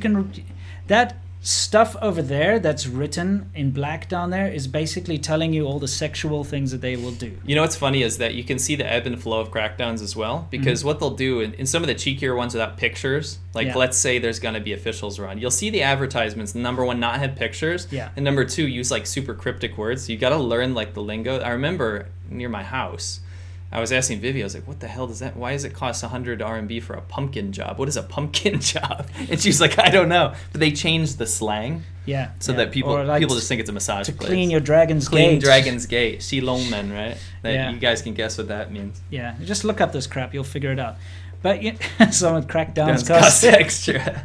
that stuff over there that's written in black down there is basically telling you all the sexual things that they will do. You know what's funny is that you can see the ebb and flow of crackdowns as well, because what they'll do in some of the cheekier ones without pictures, like let's say there's going to be officials around, you'll see the advertisements, number one, not have pictures, and number two, use like super cryptic words. So you got to learn like the lingo. I remember near my house, I was asking Vivi, I was like, what the hell does that, why does it cost 100 RMB for a pumpkin job? What is a pumpkin job? And she's like, I don't know. But they changed the slang. Yeah. So that people just think it's a massage place. Clean your dragon's gate. Clean dragon's gate. Xilongmen, right? You guys can guess what that means. Yeah. Just look up this crap. You'll figure it out. But some of crackdowns cost extra.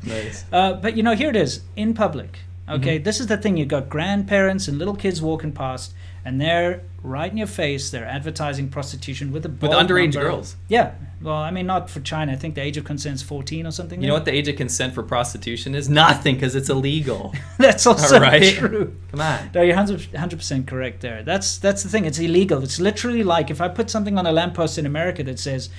Nice. But here it is. In public. Okay. This is the thing. You've got grandparents and little kids walking past, and they're right in your face. They're advertising prostitution with underage girls. Yeah. Well, I mean, not for China. I think the age of consent is 14 or something. You know what the age of consent for prostitution is? Nothing, because it's illegal. That's also true. Come on. No, you're 100% correct there. That's the thing. It's illegal. It's literally like if I put something on a lamppost in America that says,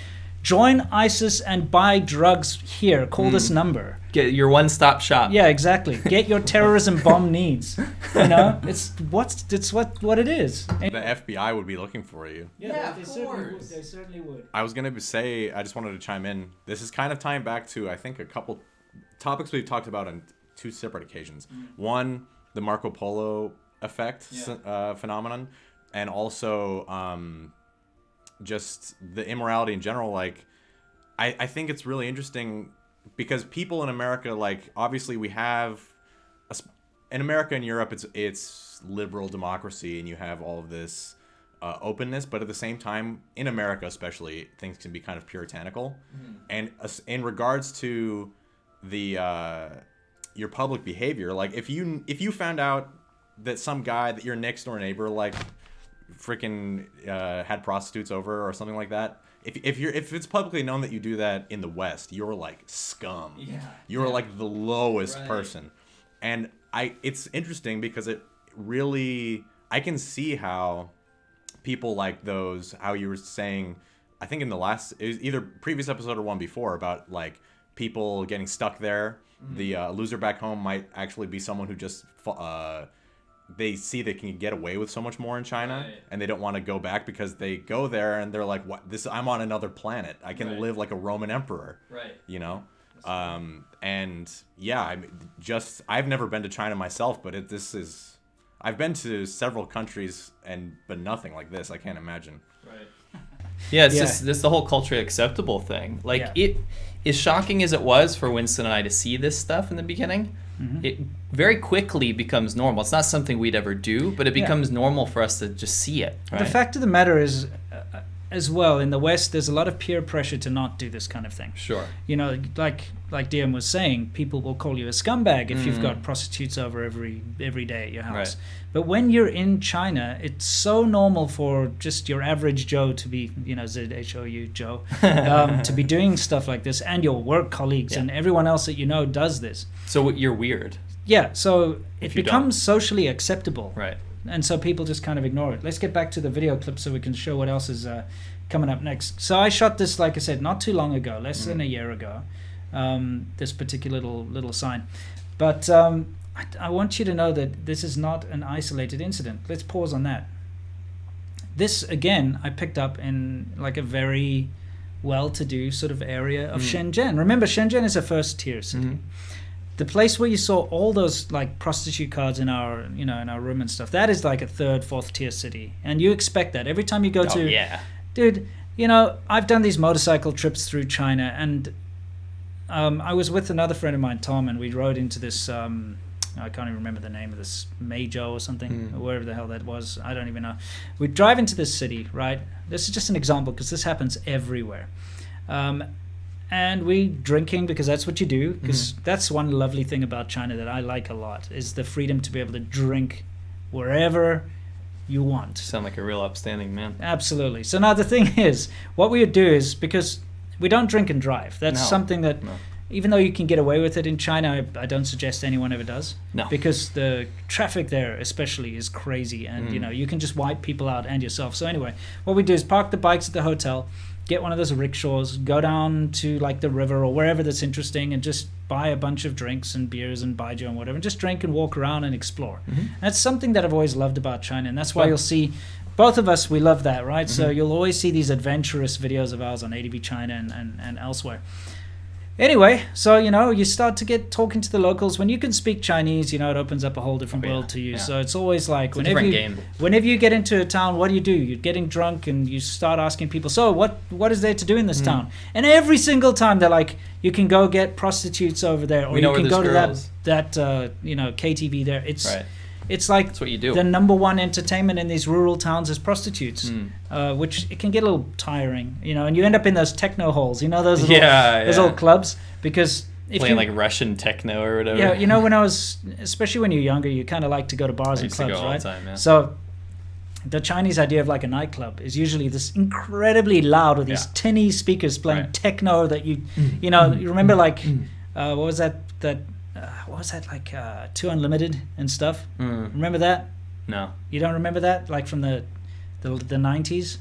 join ISIS and buy drugs here. Call this number. Get your one-stop shop. Yeah, exactly. Get your terrorism bomb needs. It's what it is. The FBI would be looking for you. Yeah, they certainly would. I was gonna say, I just wanted to chime in. This is kind of tying back to, I think, a couple topics we've talked about on two separate occasions. One, the Marco Polo effect phenomenon, and also just the immorality in general. Like, I think it's really interesting because people in America, like, obviously we have in America and Europe, it's liberal democracy, and you have all of this openness, but at the same time, in America especially, things can be kind of puritanical. And in regards to the your public behavior, like if you found out that some guy that your next door neighbor like freaking had prostitutes over or something like that, if it's publicly known that you do that in the West, you're like scum. You're like the lowest person. And it's interesting because it really, I can see how people like those, how you were saying, I think in the last, it was either previous episode or one before, about like people getting stuck there. The loser back home might actually be someone who just they see they can get away with so much more in China, and they don't want to go back because they go there and they're like, "What? I'm on another planet. I can live like a Roman emperor." You know. And yeah, I've never been to China myself, but I've been to several countries but nothing like this. I can't imagine. Yeah, it's just this the whole culturally acceptable thing. Like it, as shocking as it was for Winston and I to see this stuff in the beginning, it very quickly becomes normal. It's not something we'd ever do, but it becomes normal for us to just see it. Right? The fact of the matter is, as well, in the West, there's a lot of peer pressure to not do this kind of thing. Sure. Like Dian was saying, people will call you a scumbag if you've got prostitutes over every day at your house. Right. But when you're in China, it's so normal for just your average Joe to be, ZHOU Joe, to be doing stuff like this, and your work colleagues and everyone else that you know does this. So you're weird. Yeah, so it becomes socially acceptable. Right. And so people just kind of ignore it. Let's get back to the video clip so we can show what else is coming up next. So I shot this, like I said, not too long ago, less than a year ago, this particular little sign. But I want you to know that this is not an isolated incident. Let's pause on that. This, again, I picked up in like a very well-to-do sort of area of Shenzhen. Remember, Shenzhen is a first-tier city. the place where you saw all those like prostitute cards in our in our room and stuff, that is like a 3rd, 4th tier city, and you expect that every time you go to. Yeah, dude. I've done these motorcycle trips through China, and I was with another friend of mine, Tom, and we rode into this. I can't even remember the name of this, Meizhou or something, or wherever the hell that was. I don't even know. We drive into this city, right? This is just an example because this happens everywhere. And we drinking because that's what you do, because that's one lovely thing about China that I like a lot, is the freedom to be able to drink wherever you want. Sound like a real upstanding man. Absolutely. So now the thing is, what we would do is, because we don't drink and drive, that's something that... No. Even though you can get away with it in China, I don't suggest anyone ever does. No. Because the traffic there especially is crazy, and you can just wipe people out and yourself. So anyway, what we do is park the bikes at the hotel, get one of those rickshaws, go down to like the river or wherever that's interesting, and just buy a bunch of drinks and beers and baijiu and whatever, and just drink and walk around and explore. That's something that I've always loved about China, and that's why you'll see... Both of us, we love that, right? So you'll always see these adventurous videos of ours on ADVChina and elsewhere. Anyway, so, you start to get talking to the locals. When you can speak Chinese, it opens up a whole different world to you. Yeah. So it's always like, whenever you get into a town, what do? You're getting drunk and you start asking people, so what is there to do in this town? And every single time they're like, you can go get prostitutes over there, or you can go to that KTV there. It's like that's what you do. The number one entertainment in these rural towns is prostitutes, which it can get a little tiring, and you end up in those techno halls, those little clubs, because if playing like Russian techno or whatever. Yeah, when I was, especially when you're younger, you kind of like to go to bars and clubs, right? All the time, yeah. So the Chinese idea of like a nightclub is usually this incredibly loud with these tinny speakers playing techno that you remember like what was that like 2 Unlimited and stuff? Remember that? No. You don't remember that? Like from the 90s?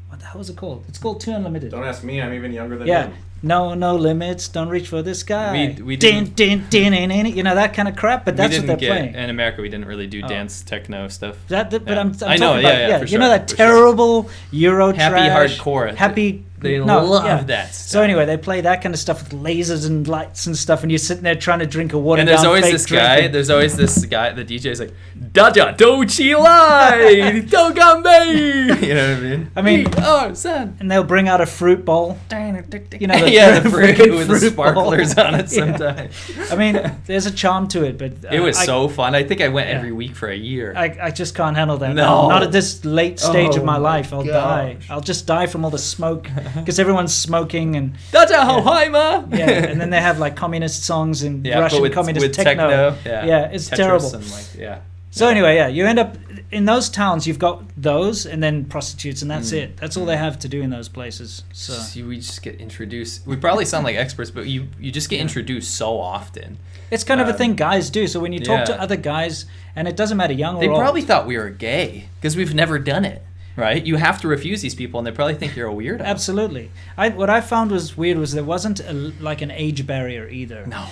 What the hell was it called? It's called 2 Unlimited. Don't ask me, I'm even younger than him. No limits, don't reach for the sky. We didn't, that kind of crap, but that's what they're playing. In America, we didn't really do dance techno stuff. But I'm talking know, about, for sure, that terrible Euro happy trash. Hardcore. They love that stuff. So anyway, they play that kind of stuff with lasers and lights and stuff, and you're sitting there trying to drink a water. And there's always this guy. There's always this guy. The DJ's like, "Daja do chi lai, do gambe." You know what I mean? Son. And they'll bring out a fruit bowl. The fruit with the sparklers on it sometimes. I mean, there's a charm to it, but it was so fun. I think I went every week for a year. I just can't handle that. No, not at this late stage of my life. I'll die. I'll just die from all the smoke. Because everyone's smoking and and then they have like communist songs and Russian communist techno. It's Tetris terrible. And So anyway, you end up in those towns. You've got those, and then prostitutes, and that's it. That's all they have to do in those places. So we just get introduced. We probably sound like experts, but you just get introduced so often. It's kind of a thing guys do. So when you talk to other guys, and it doesn't matter young or old, they probably thought we were gay because we've never done it. Right? You have to refuse these people, and they probably think you're a weirdo. Absolutely. What I found was weird was there wasn't like an age barrier either. No.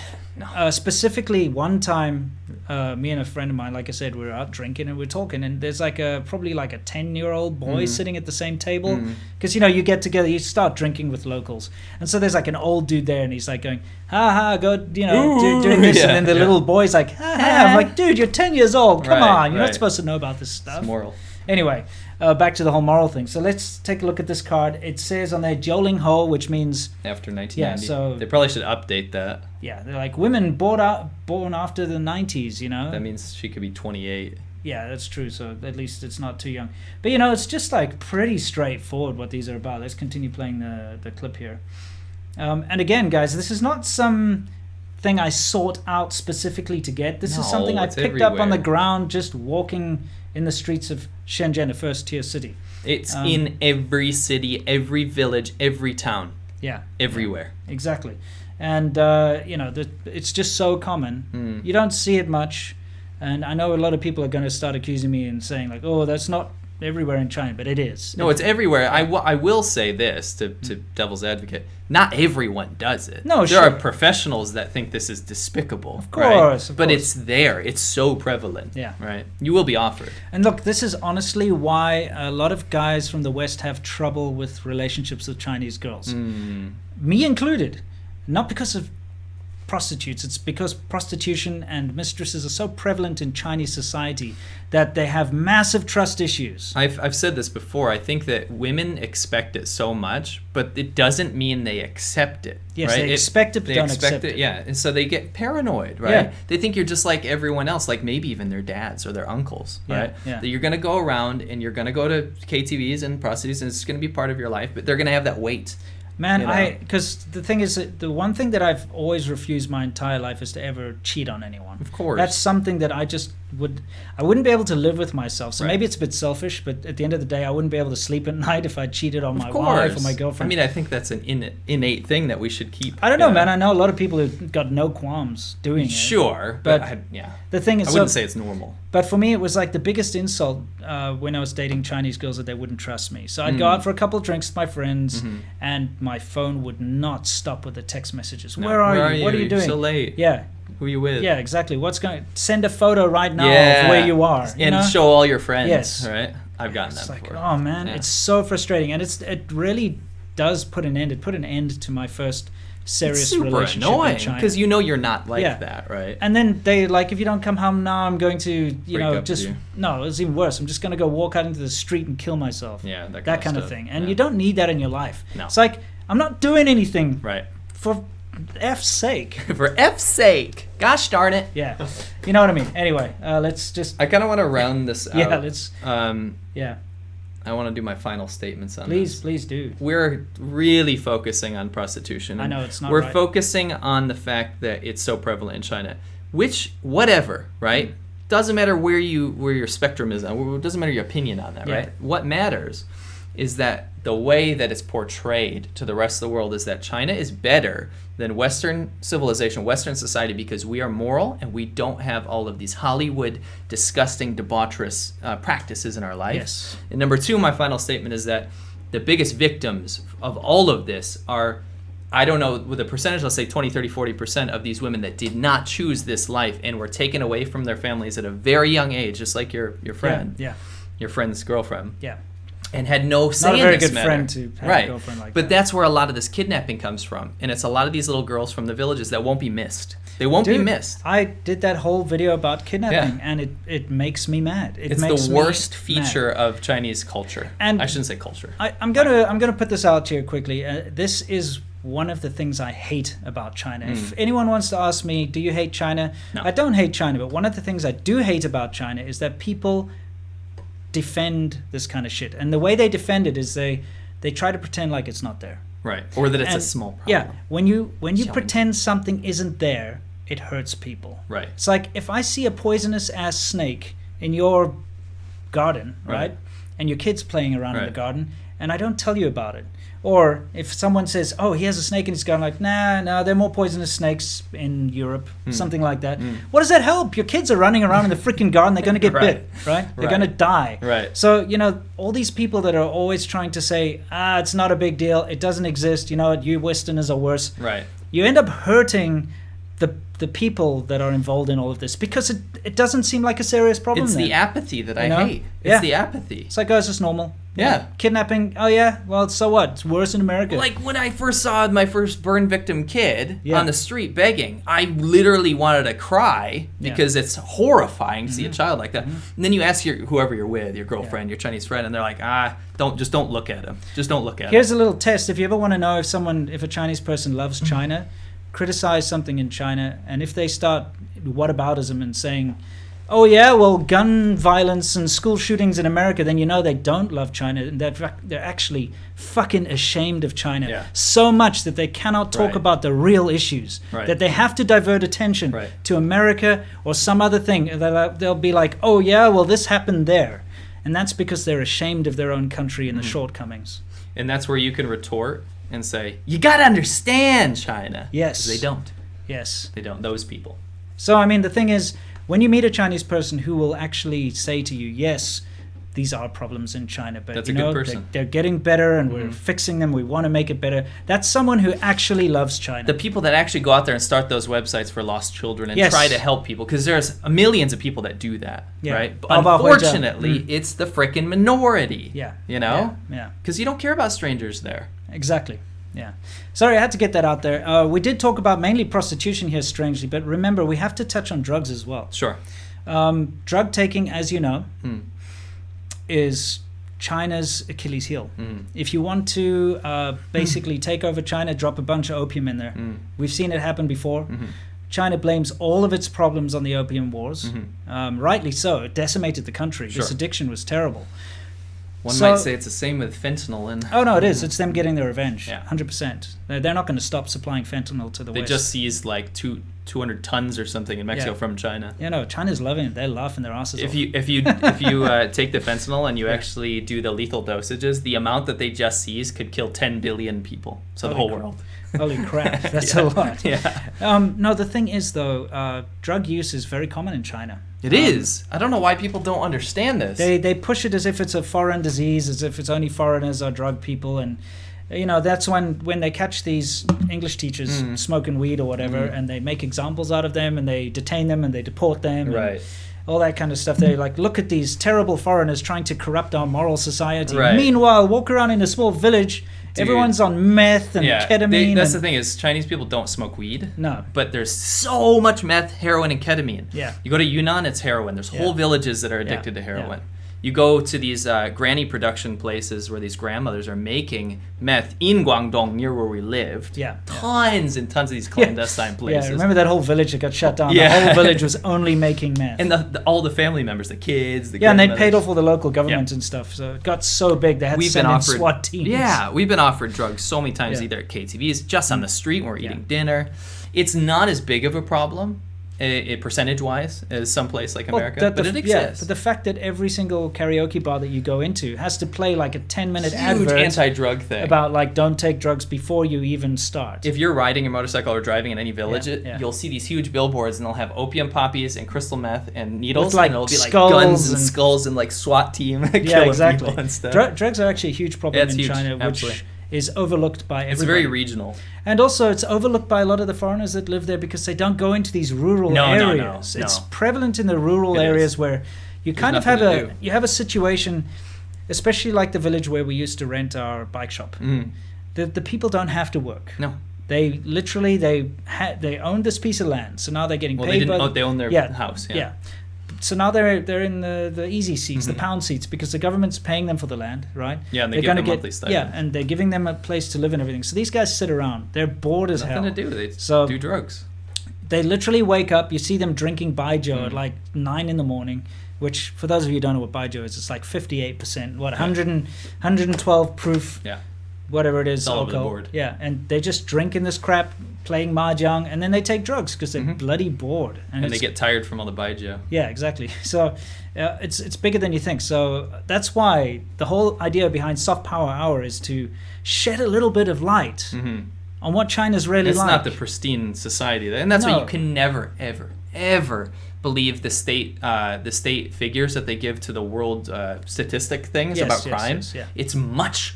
Specifically, one time, me and a friend of mine, like I said, we were out drinking and we were talking, and there's like probably like a 10-year-old boy sitting at the same table. Because, you get together, you start drinking with locals. And so there's like an old dude there, and he's like going, ha, go, doing this. And then the little boy's like, ha. I'm like, dude, you're 10 years old. Come on. You're not supposed to know about this stuff. It's moral. Anyway, back to the whole moral thing. So let's take a look at this card. It says on there Jiuling Ho, which means after 1990. Yeah, so they probably should update that. Yeah, they're like women born after the 90s. That means she could be 28. Yeah, that's true. So at least it's not too young. But it's just like pretty straightforward what these are about. Let's continue playing the clip here. And again, guys, this is not some thing I sought out specifically to get. This is something I picked up on the ground just walking in the streets of Shenzhen, a first-tier city. It's in every city, every village, every town. Yeah. Everywhere. Exactly. And, it's just so common. You don't see it much. And I know a lot of people are going to start accusing me and saying, like, oh, that's not everywhere in China, but it is. No, it's everywhere. I will say this to devil's advocate. Not everyone does it. No, there are professionals that think this is despicable. Of course. But it's there. It's so prevalent. Yeah. Right? You will be offered. And look, this is honestly why a lot of guys from the West have trouble with relationships with Chinese girls. Me included. Not because of prostitutes. It's because prostitution and mistresses are so prevalent in Chinese society that they have massive trust issues. I've said this before. I think that women expect it so much, but it doesn't mean they accept it. Yes, right? they expect it, but they don't expect accept it. Yeah, and so they get paranoid, right? Yeah. They think you're just like everyone else, like maybe even their dads or their uncles, Yeah, right? yeah. That you're going to go around and you're going to go to KTVs and prostitutes, and it's going to be part of your life, but they're going to have that weight. Man, You know? because the thing is, that the one thing that I've always refused my entire life is to ever cheat on anyone. Of course. That's something that I wouldn't be able to live with myself. So Right. maybe it's a bit selfish, but at the end of the day, I wouldn't be able to sleep at night if I cheated on my Of wife or course. my girlfriend. I mean, I think that's an innate thing that we should keep. I don't know, you man. I know a lot of people who've got no qualms doing it. Sure, But yeah. The thing is, I wouldn't say it's normal. But for me, it was like the biggest insult when I was dating Chinese girls that they wouldn't trust me. So I'd go out for a couple of drinks with my friends, and my phone would not stop with the text messages. No, Where are you? What are you doing? So late. Yeah, Who are you with? yeah, exactly. Send a photo right now Yeah. of where you are, you And know? show all your friends. Yes. Right? I've gotten It's that like, before. oh man, Yeah. it's so frustrating, and it really does put an end. It put an end to my first serious It's super relationship annoying in China. because you know you're not like Yeah. that, right? And then they like, if you don't come home now, I'm going to, Break up with just you. no, it's even worse. I'm just going to go walk out into the street and kill myself. Yeah, that kind of stuff. thing. And Yeah. you don't need that in your life. No. It's like, I'm not doing anything Right. for F's sake. For F's sake. Gosh darn it. Yeah, you know what I mean. Anyway, let's just I kind of want to round this out. yeah, let's yeah. I want to do my final statements on Please, this. please do. We're really focusing on prostitution. I know it's not We're right. focusing on the fact that it's so prevalent in China. Whatever, right? Doesn't matter where your spectrum is on. It doesn't matter your opinion on that, Yeah. right? What matters is that the way that it's portrayed to the rest of the world is that China is better than Western civilization, Western society, because we are moral and we don't have all of these Hollywood, disgusting, debaucherous practices in our life. Yes. And number two, my final statement is that the biggest victims of all of this are, I don't know, with a percentage, let's say 20, 30, 40% of these women that did not choose this life and were taken away from their families at a very young age, just like your friend, Yeah. your friend's girlfriend. Yeah. And had no say Not a in very this good matter. friend to have right. a girlfriend like but that. that's where a lot of this kidnapping comes from. And it's a lot of these little girls from the villages that won't be missed. They won't be Dude, missed. I did that whole video about kidnapping, Yeah. and it makes me mad. It's makes the me worst mad. feature of Chinese culture. And I shouldn't say culture. I'm gonna put this out here quickly. This is one of the things I hate about China. If anyone wants to ask me, do you hate China? No. I don't hate China, but one of the things I do hate about China is that people defend this kind of shit, and the way they defend it is they try to pretend like it's not there. Right. Or that it's a And- small problem. Yeah, when you Challenge. pretend something isn't there, it hurts people. Right. It's like if I see a poisonous ass snake in your garden, right? Right. And your kid's playing around in Right. the garden, and I don't tell you about it. Or if someone says, "Oh, he has a snake in his garden," like, "Nah, there are more poisonous snakes in Europe," something like that. What does that help? Your kids are running around in the freaking garden; they're going to get Right. bit, right? They're Right. going to die. Right. So all these people that are always trying to say, "It's not a big deal; it doesn't exist." You know what? You Westerners are worse. Right. You end up hurting the people that are involved in all of this because it doesn't seem like a serious problem. It's then. the apathy that I You know? hate. It's Yeah. the apathy. It's like, oh, it's just normal. Yeah. Kidnapping. Oh yeah. Well, so what? It's worse in America. Like when I first saw my first burn victim kid Yeah. on the street begging, I literally wanted to cry Yeah. Mm-hmm. because it's horrifying to see a child like that. And then you ask whoever you're with, your girlfriend, your Chinese friend, and they're like, don't look at him. Just don't look at him. Here's a little test. If you ever want to know if a Chinese person loves China, criticize something in China, and if they start whataboutism and saying, "Oh yeah, well, gun violence and school shootings in America," then you know they don't love China, and they're actually fucking ashamed of China Yeah. so much that they cannot talk Right. about the real issues. Right. That they have to divert attention Right. to America or some other thing. They'll be like, "Oh yeah, well, this happened there," and that's because they're ashamed of their own country and the shortcomings. And that's where you can retort and say, you got to understand China. Yes. They don't. Yes. They don't. Those people. So, I mean, the thing is, when you meet a Chinese person who will actually say to you, yes, these are problems in China, but That's you a good know, person. they're getting better and we're fixing them, we want to make it better. That's someone who actually loves China. The people that actually go out there and start those websites for lost children and Yes. try to help people, because there's millions of people that do that, Yeah. right? But Bao bao hui zhe. unfortunately, it's the frickin' minority. Yeah. You know? Yeah. Because you don't care about strangers there. Exactly. Yeah. Sorry, I had to get that out there. We did talk about mainly prostitution here, strangely, but remember, we have to touch on drugs as well. Sure. Drug taking, as you know, is China's Achilles heel. If you want to basically take over China, drop a bunch of opium in there. We've seen it happen before. China blames all of its problems on the opium wars. Rightly so. It decimated the country. Sure. This addiction was terrible. One might say it's the same with fentanyl. Oh, no, it is. It's them getting their revenge. Yeah. 100%. They're not going to stop supplying fentanyl to the West. They just seized like 200 tons or something in Mexico from China. Yeah, no, China's loving it. They're laughing their asses off. If you take the fentanyl and you actually do the lethal dosages, the amount that they just seized could kill 10 billion people. So the whole world. Holy crap, that's a lot. Yeah. No, the thing is, though, drug use is very common in China. It is. I don't know why people don't understand this. They push it as if it's a foreign disease, as if it's only foreigners are drug people. And, that's when they catch these English teachers smoking weed or whatever, and they make examples out of them, and they detain them, and they deport them. Right. All that kind of stuff. They like, look at these terrible foreigners trying to corrupt our moral society. Right. Meanwhile, walk around in a small village, everyone's on meth and ketamine. That's the thing is Chinese people don't smoke weed. No. But there's so much meth, heroin, and ketamine. Yeah. You go to Yunnan, it's heroin. There's whole villages that are addicted to heroin. Yeah. You go to these granny production places where these grandmothers are making meth in Guangdong, near where we lived. Yeah. Tons and tons of these clandestine places. Yeah, remember that whole village that got shut down? Yeah. The whole village was only making meth. And all the family members, the kids, the and they grandmothers. paid off all the local government and stuff. So it got so big they had to send in SWAT teams. Yeah, we've been offered drugs so many times, either at KTVs, just on the street when we're eating dinner. It's not as big of a problem, percentage-wise, as someplace like America, but it exists. Yeah, but the fact that every single karaoke bar that you go into has to play like a 10-minute Huge advert anti-drug thing about like don't take drugs before you even start. If you're riding a motorcycle or driving in any village, you'll see these huge billboards, and they'll have opium poppies and crystal meth and needles, with, like, and it'll be like skulls guns and skulls and like SWAT team killing people and stuff. Drugs are actually a huge problem in huge. China, which is overlooked by everybody. It's very regional. And also, it's overlooked by a lot of the foreigners that live there because they don't go into these rural areas. No. It's prevalent in the rural areas where you kind of have a situation, especially like the village where we used to rent our bike shop. The people don't have to work. No. They literally they own this piece of land, so now they're getting paid. They own their house. Yeah. So now they're in the easy seats, the pound seats, because the government's paying them for the land, right? Yeah, and they're give them monthly stipends. Yeah, and they're giving them a place to live and everything. So these guys sit around. They're bored as hell. Nothing to do. They do drugs. They literally wake up. You see them drinking baijiu at like 9 in the morning, which for those of you who don't know what baijiu is, it's like 58%, 112 proof. Yeah. Whatever it is, it's all over the alcohol. board. Yeah, and they just drink in this crap, playing mahjong, and then they take drugs because they're bloody bored. And they get tired from all the baijiu. Yeah, exactly. So it's bigger than you think. So that's why the whole idea behind Soft Power Hour is to shed a little bit of light on what China's really it's like. It's not the pristine society, and that's why you can never, ever, ever believe the state figures that they give to the world statistic things about crime. Yeah. It's much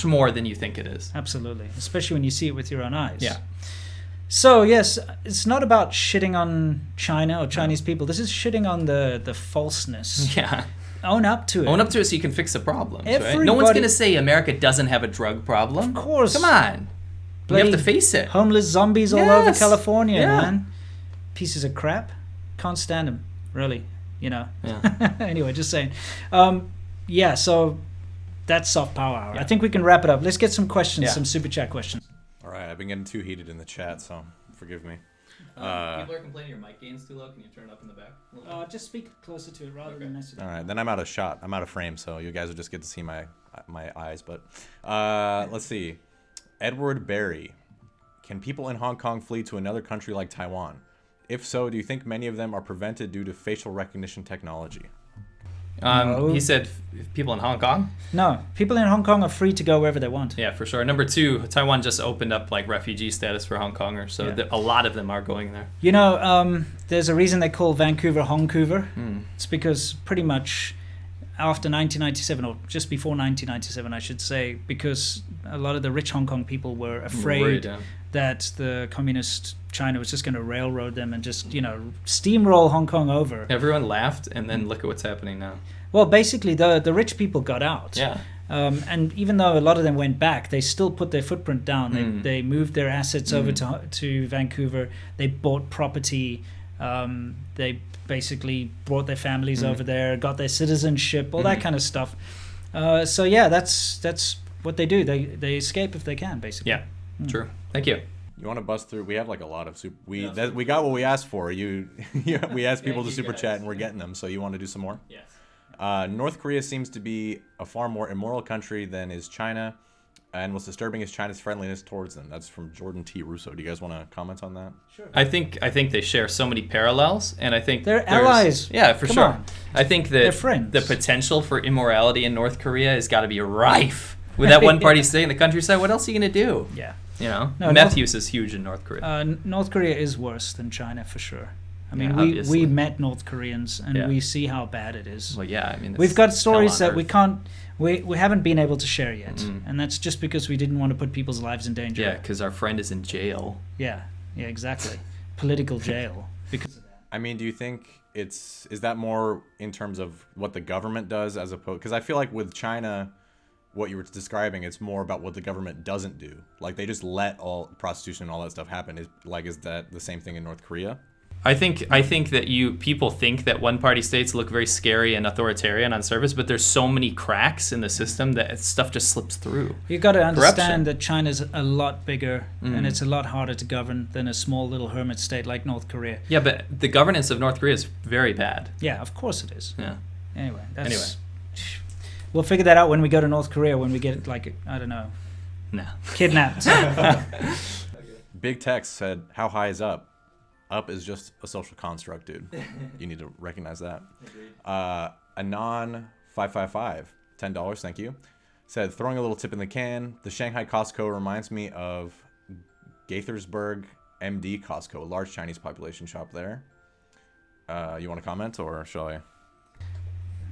more than you think it is. Absolutely, especially when you see it with your own eyes. Yeah. So yes, it's not about shitting on China or Chinese people. This is shitting on the falseness. Yeah. Own up to it. Own up to it so you can fix the problems, right? No one's going to say America doesn't have a drug problem. Of course. Come on. You have to face it. Homeless zombies all over California, man. Pieces of crap. Can't stand them, really. Yeah. Anyway, just saying. So that's Soft Power Hour. I think we can wrap it up. Let's get some questions, some super chat questions. All right, I've been getting too heated in the chat, so forgive me. People are complaining your mic gain's too low. Can you turn it up in the back? Just speak closer to it rather than next to it. All right, then I'm out of shot. I'm out of frame, so you guys will just get to see my eyes. But let's see. Edward Berry. Can people in Hong Kong flee to another country like Taiwan? If so, do you think many of them are prevented due to facial recognition technology? No. He said people in Hong Kong? No, people in Hong Kong are free to go wherever they want. Yeah, for sure. Number 2, Taiwan just opened up like refugee status for Hong Kongers, so a lot of them are going there. You know, there's a reason they call Vancouver Hongcouver. It's because pretty much after 1997, or just before 1997, I should say, because a lot of the rich Hong Kong people were afraid that the communist China was just going to railroad them and just, steamroll Hong Kong over. Everyone laughed, and then look at what's happening now. Well, basically, the rich people got out. Yeah. And even though a lot of them went back, they still put their footprint down. They moved their assets over to Vancouver. They bought property. They basically brought their families over there, got their citizenship, all that kind of stuff. So yeah, that's what they do. They escape if they can, basically. Yeah, true. Thank you. You want to bust through? We have like a lot of we got what we asked for. We asked people to super chat and we're getting them. So you want to do some more? Yes. North Korea seems to be a far more immoral country than is China, and what's disturbing is China's friendliness towards them. That's from Jordan T. Russo. Do you guys want to comment on that? Sure. I think they share so many parallels, and I think they're allies. Yeah, for Come sure. on. I think that They're friends. the potential for immorality in North Korea has got to be rife. With that one party state in the countryside, what else are you gonna do? Yeah. You know, No, meth use is huge in North Korea. North Korea is worse than China for sure. I mean, Yeah, we obviously. met North Koreans and Yeah. we see how bad it is. Well, yeah, I mean, We've it's got stories hell that on we earth. can't, we haven't been able to share yet, and that's just because we didn't want to put people's lives in danger. Yeah, because our friend is in jail. Yeah, exactly. Political jail because of that. I mean, do you think is that more in terms of what the government does as opposed? Because I feel like with China, what you were describing, it's more about what the government doesn't do. Like they just let all prostitution and all that stuff happen. Is that the same thing in North Korea? I think that people think that one party states look very scary and authoritarian on surface, but there's so many cracks in the system that stuff just slips through. You've got to understand Corruption. that China's a lot bigger and it's a lot harder to govern than a small little hermit state like North Korea. Yeah, but the governance of North Korea is very bad. Yeah, of course it is. Yeah. Anyway, we'll figure that out when we go to North Korea, when we get, like, I don't know, No. kidnapped. Big Text said, "How high is up? Up is just a social construct, dude. You need to recognize that." Anon 555, $10, thank you. Said, "Throwing a little tip in the can. The Shanghai Costco reminds me of Gaithersburg MD Costco, a large Chinese population shop there." You want to comment, or shall I?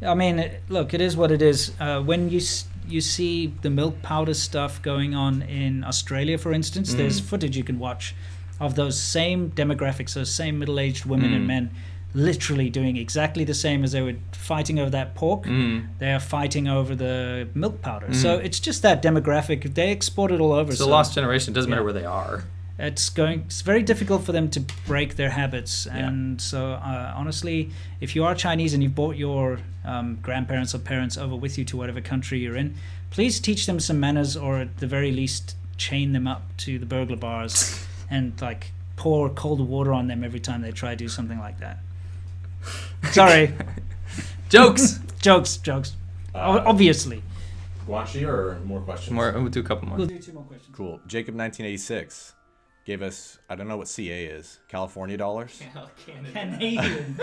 I mean, look, it is what it is. When you see the milk powder stuff going on in Australia, for instance, there's footage you can watch of those same demographics, those same middle-aged women and men, literally doing exactly the same as they were fighting over that pork. They are fighting over the milk powder. So it's just that demographic. They export it all over. It's a lost generation. It doesn't matter where they are. It's very difficult for them to break their habits. And so honestly, if you are Chinese and you've brought your grandparents or parents over with you to whatever country you're in, please teach them some manners, or at the very least chain them up to the burglar bars and like pour cold water on them every time they try to do something like that. Sorry. Jokes. Jokes. Obviously. Guanxi, or more questions? We'll do a couple more. We'll do 2 more questions. Cool. Jacob 1986 gave us, I don't know what CA is, California dollars. Canadian.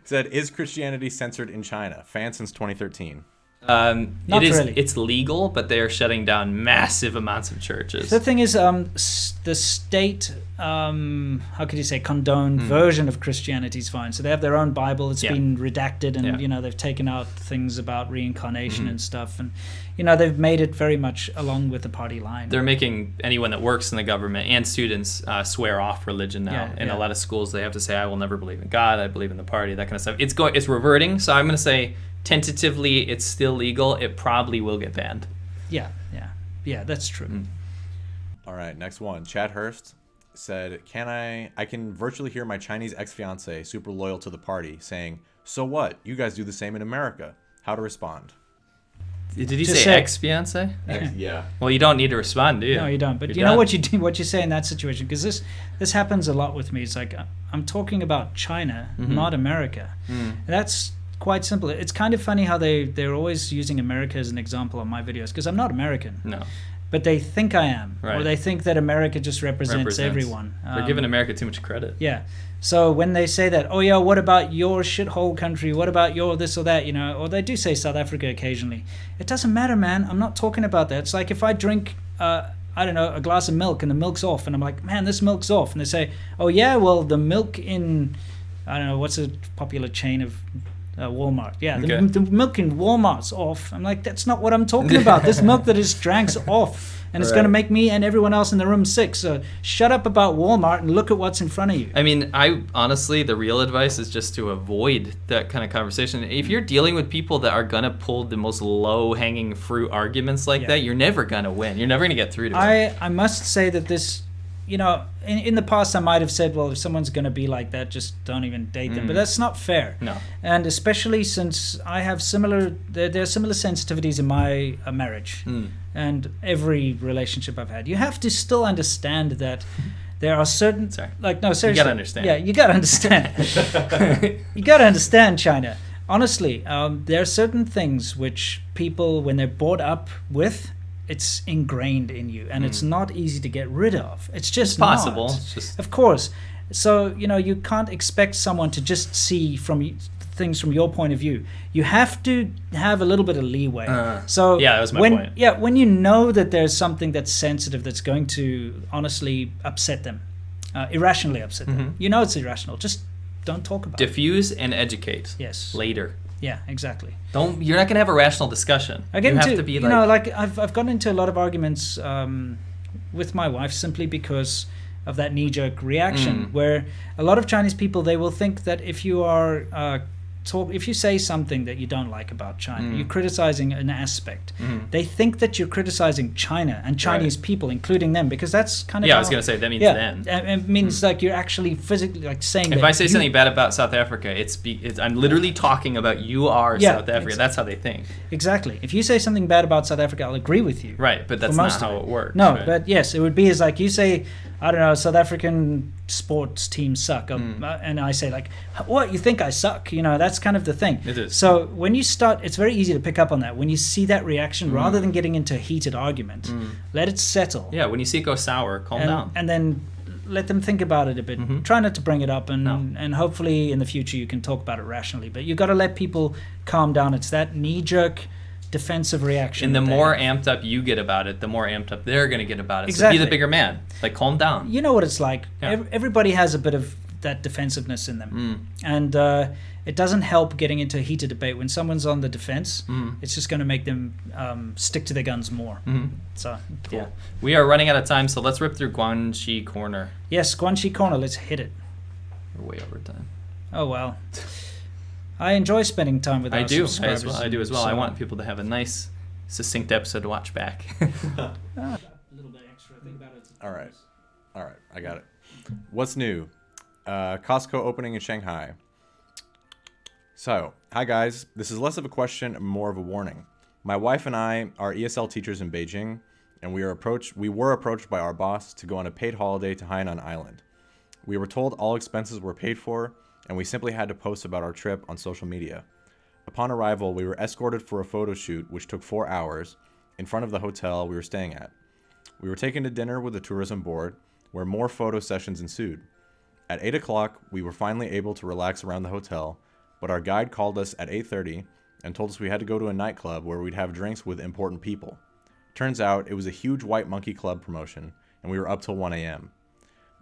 Said, "Is Christianity censored in China? Fan since 2013. Not really. It's legal, but they are shutting down massive amounts of churches. The thing is, the state, how could you say, condoned version of Christianity is fine. So they have their own Bible. It's been redacted, and they've taken out things about reincarnation and stuff, and they've made it very much along with the party line. They're making anyone that works in the government and students swear off religion now. In a lot of schools, they have to say, "I will never believe in God. I believe in the party." That kind of stuff. It's reverting. So I'm going to say, tentatively, it's still legal. It probably will get banned. Yeah, that's true. All right, next one. Chad Hurst said, I can virtually hear my Chinese ex-fiance, super loyal to the party, saying, "So what? You guys do the same in America." How to respond? Did he Just say say- ex-fiance? Yeah. Well, you don't need to respond, do you? No, you don't. But You're know done. what you do, what you say in that situation, because this happens a lot with me. It's like, I'm talking about China, not America. And that's quite simple. It's kind of funny how they're always using America as an example on my videos, because I'm not American. No. But they think I am, or Right. they think that America just represents everyone. They're giving America too much credit. Yeah. So when they say that, "Oh yeah, what about your shithole country? What about your this or that?" Or they do say South Africa occasionally. It doesn't matter, man. I'm not talking about that. It's like if I drink, I don't know, a glass of milk and the milk's off, and I'm like, "Man, this milk's off," and they say, "Oh yeah, well the milk in, I don't know, what's a popular chain of Walmart. Yeah, the milk in Walmart's off." I'm like, that's not what I'm talking about. This milk that is drank's off. and it's going to make me and everyone else in the room sick. So shut up about Walmart and look at what's in front of you. I mean, honestly, the real advice is just to avoid that kind of conversation. If you're dealing with people that are going to pull the most low-hanging fruit arguments like that, you're never going to win. You're never going to get through to them. I must say that this, in the past I might have said, well, if someone's going to be like that, just don't even date them. But that's not fair. No. And especially since I have there are similar sensitivities in my marriage and every relationship I've had. You have to still understand that there are certain... Sorry. No, seriously. You got to understand. Yeah, you got to understand. You got to understand, China. Honestly, there are certain things which people, when they're brought up with, it's ingrained in you, and it's not easy to get rid of. It's just possible. not. It's just... Of course. So, you can't expect someone to just see things from your point of view. You have to have a little bit of leeway. So yeah, that was my point. Yeah, when you know that there's something that's sensitive that's going to honestly upset them, irrationally upset them. You know it's irrational. Just don't talk about Diffuse and educate. Yes. Later. Yeah, exactly. You're not going to have a rational discussion. I get you into, have to be I've gotten into a lot of arguments with my wife simply because of that knee-jerk reaction, where a lot of Chinese people, they will think that if you are if you say something that you don't like about China, you're criticizing an aspect. They think that you're criticizing China and Chinese people, including them, because that's kind of I was going to say that means them. It means like you're actually physically saying. If I say something bad about South Africa, it's I'm literally talking about South Africa. That's how they think. Exactly. If you say something bad about South Africa, I'll agree with you. Right, but that's not how it works. No, right? But yes, it would be as like you say, I don't know, South African sports teams suck. And I say like, what, you think I suck? That's kind of the thing. It is. So when you start, it's very easy to pick up on that. When you see that reaction, rather than getting into a heated argument, let it settle. Yeah, when you see it go sour, calm down. And then let them think about it a bit. Try not to bring it up, and hopefully in the future you can talk about it rationally. But you got to let people calm down. It's that knee-jerk defensive reaction. And the more amped up you get about it, the more amped up they're going to get about it. Exactly. So be the bigger man. Like, calm down. You know what it's like. Yeah. Everybody has a bit of that defensiveness in them. And it doesn't help getting into a heated debate. When someone's on the defense, it's just going to make them stick to their guns more. So, cool. Yeah. We are running out of time, so let's rip through Guanxi Corner. Yes, Guanxi Corner. Let's hit it. We're way over time. Oh, well. I enjoy spending time with our subscribers. I do as well. I want people to have a nice, succinct episode to watch back. A little bit extra. Think about it. All right. I got it. What's new? Costco opening in Shanghai. So, hi guys. This is less of a question and more of a warning. My wife and I are ESL teachers in Beijing, and we were approached by our boss to go on a paid holiday to Hainan Island. We were told all expenses were paid for, and we simply had to post about our trip on social media. Upon arrival, we were escorted for a photo shoot, which took 4 hours, in front of the hotel we were staying at. We were taken to dinner with the tourism board, where more photo sessions ensued. At 8 o'clock, we were finally able to relax around the hotel, but our guide called us at 8:30 and told us we had to go to a nightclub where we'd have drinks with important people. Turns out, it was a huge White Monkey Club promotion, and we were up till 1 a.m.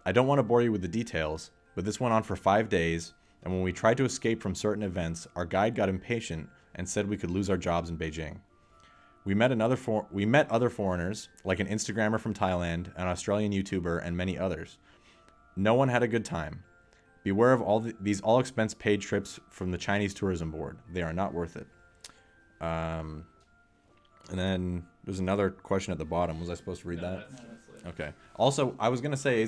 I don't want to bore you with the details, but this went on for 5 days, and when we tried to escape from certain events, our guide got impatient and said we could lose our jobs in Beijing. We met other foreigners, like an Instagrammer from Thailand, an Australian YouTuber, and many others. No one had a good time. Beware of these all-expense paid trips from the Chinese Tourism Board. They are not worth it. And then there's another question at the bottom. Was I supposed to read that? Okay. Also, I was going to say,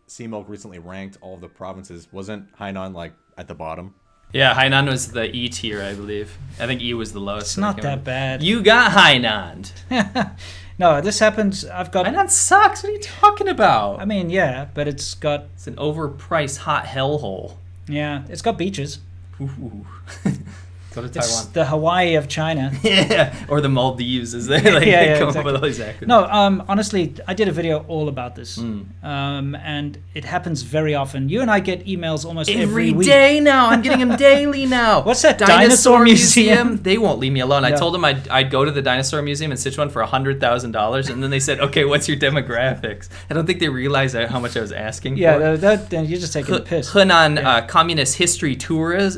C-Milk recently ranked all of the provinces. Wasn't Hainan, like, at the bottom? Yeah, Hainan was the E tier, I believe. I think E was the lowest. It's not that bad. You got Hainan. No, this happens. Hainan sucks. What are you talking about? I mean, yeah, but it's got... It's an overpriced hot hellhole. Yeah, it's got beaches. Ooh. Go to Taiwan. It's the Hawaii of China. Yeah, or the Maldives, as they like Yeah, come exactly. up with all these acronyms. No, honestly, I did a video all about this. And it happens very often. You and I get emails almost every week. Every day now. I'm getting them daily now. What's that, dinosaur museum? They won't leave me alone. No. I told them I'd go to the dinosaur museum in Sichuan for $100,000, and then they said, okay, what's your demographics? I don't think they realized how much I was asking for. Yeah, then you're just taking the piss. Henan Communist History Tours.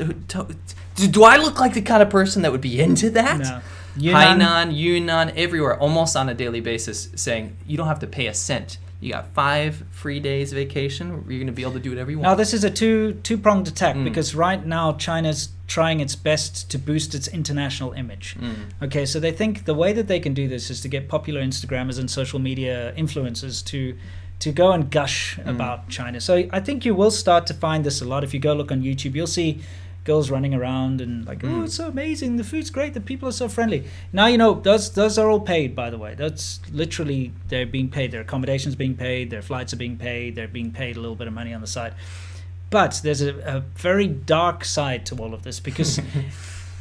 Do I look like the kind of person that would be into that? No. Hainan, Yunnan, everywhere, almost on a daily basis, saying you don't have to pay a cent. You got 5 free days vacation. You're going to be able to do whatever you want. Now, this is a two-pronged attack because right now China's trying its best to boost its international image. Okay, so they think the way that they can do this is to get popular Instagrammers and social media influencers to go and gush about China. So I think you will start to find this a lot. If you go look on YouTube, you'll see girls running around and like, oh, it's so amazing, the food's great, the people are so friendly. Now, you know, those are all paid, by the way. That's literally, they're being paid. Their accommodation's being paid, their flights are being paid, they're being paid a little bit of money on the side. But there's a very dark side to all of this because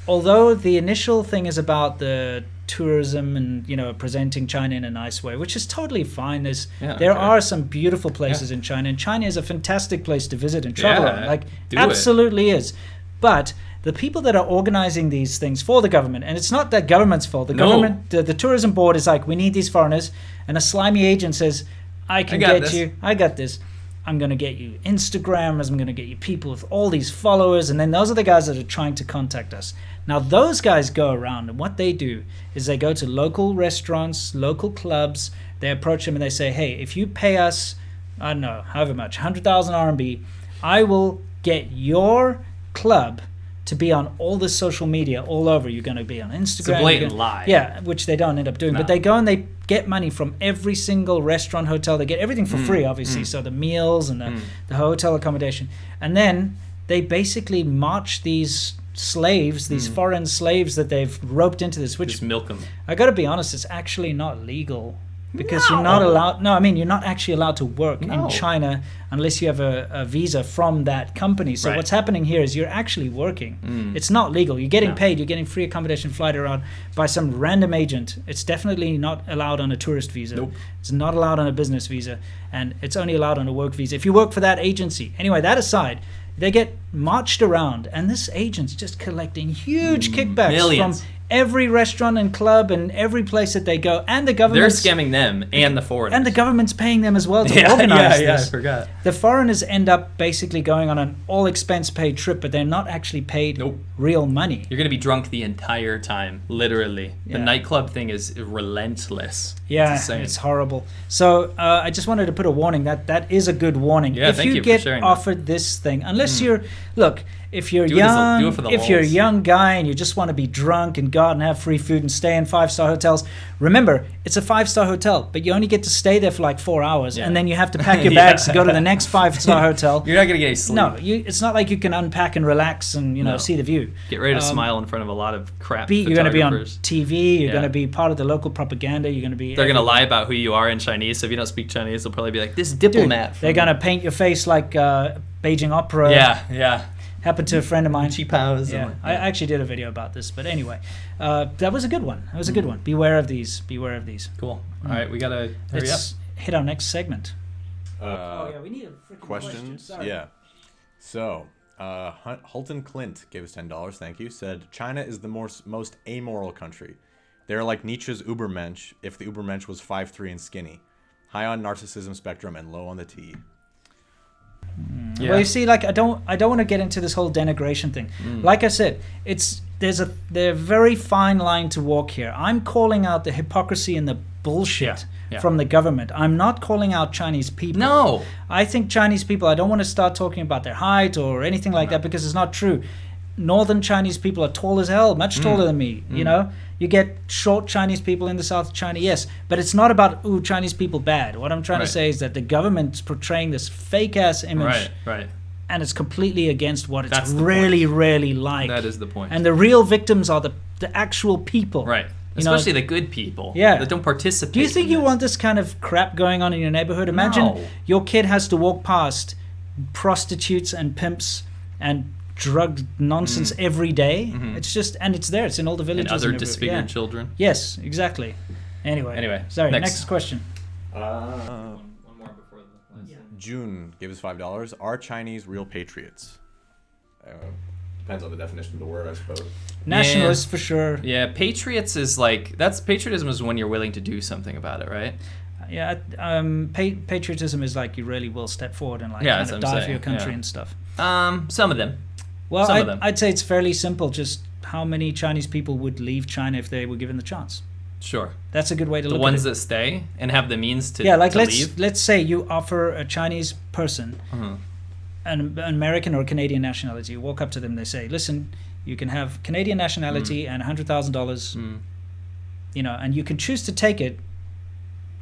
although the initial thing is about the tourism and, you know, presenting China in a nice way, which is totally fine. There are some beautiful places in China, and China is a fantastic place to visit and travel on. Like, absolutely is. But the people that are organizing these things for the government, and it's not the government's fault. The government, the tourism board is like, we need these foreigners, and a slimy agent says, I got this. I'm going to get you Instagrammers, I'm going to get you people with all these followers, and then those are the guys that are trying to contact us. Now, those guys go around, and what they do is they go to local restaurants, local clubs, they approach them and they say, hey, if you pay us, I don't know, however much, 100,000 RMB, I will get your club to be on all the social media all over. You're going to be on Instagram. It's a blatant lie. Yeah, which they don't end up doing. No. But they go and they get money from every single restaurant, hotel. They get everything for free, obviously. So the meals and the hotel accommodation. And then they basically march these slaves, these foreign slaves that they've roped into this. Which, just milk them. I got to be honest, it's actually not legal. Because you're not allowed. No, I mean, you're not actually allowed to work in China unless you have a visa from that company. So what's happening here is you're actually working. It's not legal. You're getting paid. You're getting free accommodation, flight around by some random agent. It's definitely not allowed on a tourist visa. Nope. It's not allowed on a business visa, and it's only allowed on a work visa if you work for that agency. Anyway, that aside, they get marched around, and this agent's just collecting huge kickbacks from every restaurant and club and every place that they go, and the government. They're scamming them and the foreigners. And the government's paying them as well to organize this. Yeah, I forgot. The foreigners end up basically going on an all-expense-paid trip, but they're not actually paid real money. You're going to be drunk the entire time, literally. The nightclub thing is relentless. Yeah, it's horrible. So I just wanted to put a warning. That is a good warning. Yeah, if you get offered this thing, unless you're... Look, if you're you're a young guy and you just want to be drunk and go out and have free food and stay in 5-star hotels, remember, it's a 5-star hotel, but you only get to stay there for like 4 hours, and then you have to pack your bags to go to the next 5-star hotel. You're not going to get any sleep. No, it's not like you can unpack and relax and see the view. Get ready to smile in front of a lot of crap You're going to be on TV. You're going to be part of the local propaganda. You're going to be. They're going to lie about who you are in Chinese. So if you don't speak Chinese, they'll probably be like, "This diplomat." They're going to paint your face like Beijing Opera. Yeah. Happened to a friend of mine. Cheap house. Yeah, I actually did a video about this, but anyway, that was a good one. That was a good one. Beware of these. Cool. All right, we gotta hurry up. Hit our next segment. We need a freaking question. Sorry. Yeah. So, Hulton Clint gave us $10. Thank you. Said China is the most amoral country. They're like Nietzsche's Ubermensch if the Ubermensch was 5'3" and skinny, high on narcissism spectrum and low on the T. Well, you see, like I don't want to get into this whole denigration thing. Like I said, there's a very fine line to walk here. I'm calling out the hypocrisy and the bullshit from the government. I'm not calling out Chinese people. No, I think Chinese people. I don't want to start talking about their height or anything like that because it's not true. Northern Chinese people are tall as hell, much taller than me. You know, you get short Chinese people in the south of China, yes, but it's not about Chinese people bad. What I'm trying to say is that the government's portraying this fake ass image, right, and it's completely against what it's really like. That is the point. And the real victims are the actual people, right? Especially the good people, that don't participate. Do you think you want this kind of crap going on in your neighborhood? Imagine your kid has to walk past prostitutes and pimps and drug nonsense every day. It's just, and it's there. It's in all the villages. And other disfigured children. Yes, exactly. Anyway. Sorry. Next question. One more before the last. June gave us $5. Are Chinese real patriots? Depends on the definition of the word, I suppose. Nationalists for sure. Yeah, patriots is like patriotism is when you're willing to do something about it, right? Yeah, patriotism is like you really will step forward and like kind of die for your country and stuff. Some of them. Well, Some of them. I'd say it's fairly simple. Just how many Chinese people would leave China if they were given the chance? Sure. That's a good way to The look ones at it. that stay and have the means to, Yeah, like to let's leave. let's say you offer a Chinese person an American or Canadian nationality. You walk up to them, they say, "Listen, you can have Canadian nationality and $100,000, you know, and you can choose to take it,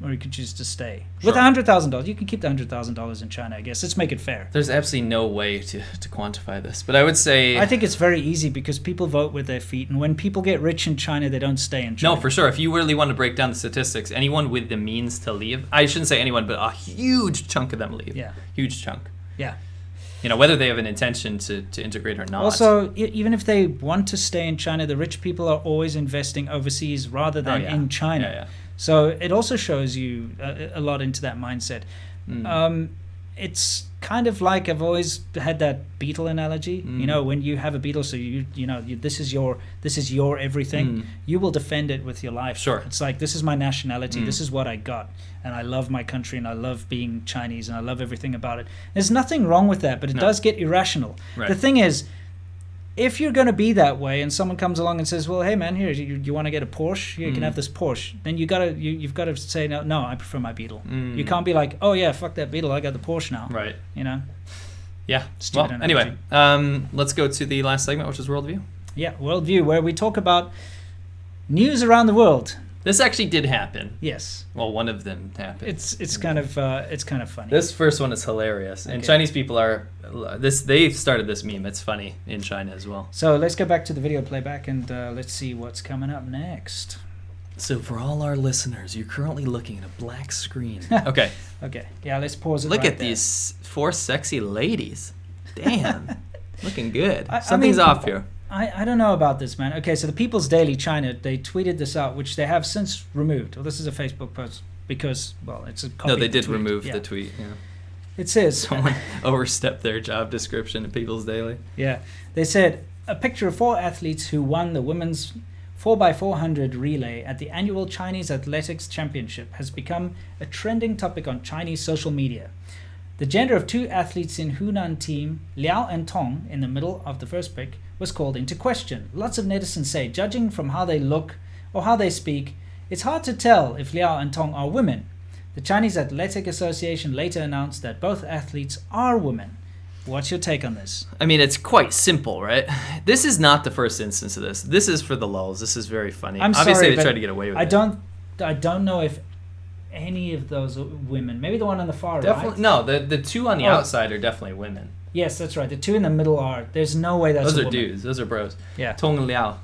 or you can choose to stay with Sure. $100,000. You can keep the $100,000 in China, I guess. Let's make it fair. There's absolutely no way to quantify this, but I would say I think it's very easy because people vote with their feet, and when people get rich in China, they don't stay in China. no, for sure. If you really want to break down the statistics, anyone with the means to leave, I shouldn't say anyone, but a huge chunk of them leave. Yeah. Huge chunk. Yeah. You know, whether they have an intention to integrate or not. Also, even if they want to stay in China, the rich people are always investing overseas rather than in China. Yeah, yeah. So it also shows you a lot into that mindset. It's kind of like I've always had that beetle analogy. You know, when you have a beetle, so this is your everything. You will defend it with your life. Sure. It's like, this is my nationality. This is what I got, and I love my country, and I love being Chinese, and I love everything about it. There's nothing wrong with that, but it does get irrational. Right. The thing is, if you're going to be that way, and someone comes along and says, "Well, hey man, here you want to get a Porsche? You can have this Porsche." Then you've got to say, "No, I prefer my Beetle." You can't be like, "Oh yeah, fuck that Beetle, I got the Porsche now." Right. You know? Yeah. Stupid Well, analogy. anyway, let's go to the last segment, which is worldview. Yeah, worldview, where we talk about news around the world. This actually did happen. Yes, Well, one of them happened. it's kind of funny. This first one is hilarious, and Okay. Chinese people are they've started this meme. It's funny in China as well. So let's go back to the video playback and let's see what's coming up next. So for all our listeners, you're currently looking at a black screen. Okay, Okay, yeah, let's pause it. look right at there. these 4 sexy ladies. Damn, looking good. I Something's mean, off here. I don't know about this, man. Okay, so the People's Daily China, they tweeted this out, which they have since removed. Well, this is a Facebook post because, well, it's a copy No, of they the did tweet. remove Yeah. the tweet. Yeah. It says, Someone overstepped their job description in People's Daily. yeah, they said, a picture of 4 athletes who won the women's 4x400 relay at the annual Chinese Athletics Championship has become a trending topic on Chinese social media. The gender of 2 athletes in Hunan team, Liao and Tong, in the middle of the first pic, was called into question. Lots of netizens say, judging from how they look or how they speak, it's hard to tell if Liao and Tong are women. The Chinese Athletic Association later announced that both athletes are women. What's your take on this? I mean, it's quite simple, right? This is not the first instance of this. This is for the lulz. This is very funny. I'm Obviously, sorry, they but tried to get away with I it. don't know if any of those are women. Maybe the one on the far Definitely, right. no, the 2 on the Oh. outside are definitely women. Yes, that's right. The 2 in the middle are. There's no way that's Those a are woman. dudes. Those are bros. Yeah. Tong Liao.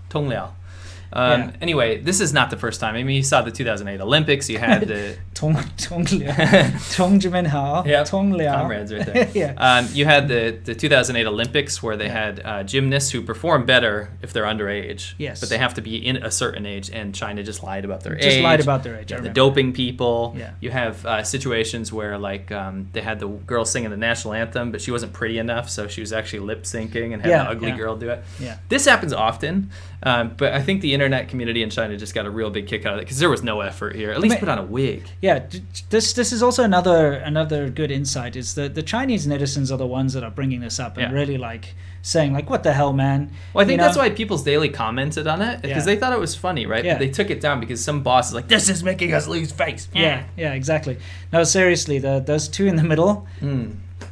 Yeah. Anyway, this is not the first time. I mean, you saw the 2008 Olympics. You had the Tong Liao. Tong Jimenhao. Yep. Tong Liao. comrades right there. Yeah. You had the 2008 Olympics where they had gymnasts who perform better if they're underage. Yes. But they have to be in a certain age, and China just lied about their age. Just lied about their age. Yeah, I the remember. doping people. Yeah. You have situations where like they had the girl singing the national anthem, but she wasn't pretty enough, so she was actually lip syncing and had Yeah, an ugly yeah. girl do it. Yeah. This happens often, but I think the internet community in China just got a real big kick out of it because there was no effort here. At least mean- put on a wig. Yeah, this is also another good insight is that the Chinese netizens are the ones that are bringing this up and Yeah. really like saying like, what the hell, man? Well, I think You know? that's why People's Daily commented on it because Yeah. they thought it was funny, right? Yeah. But they took it down because some boss is like, "This is making us lose face." Yeah, exactly. No, seriously, those 2 in the middle,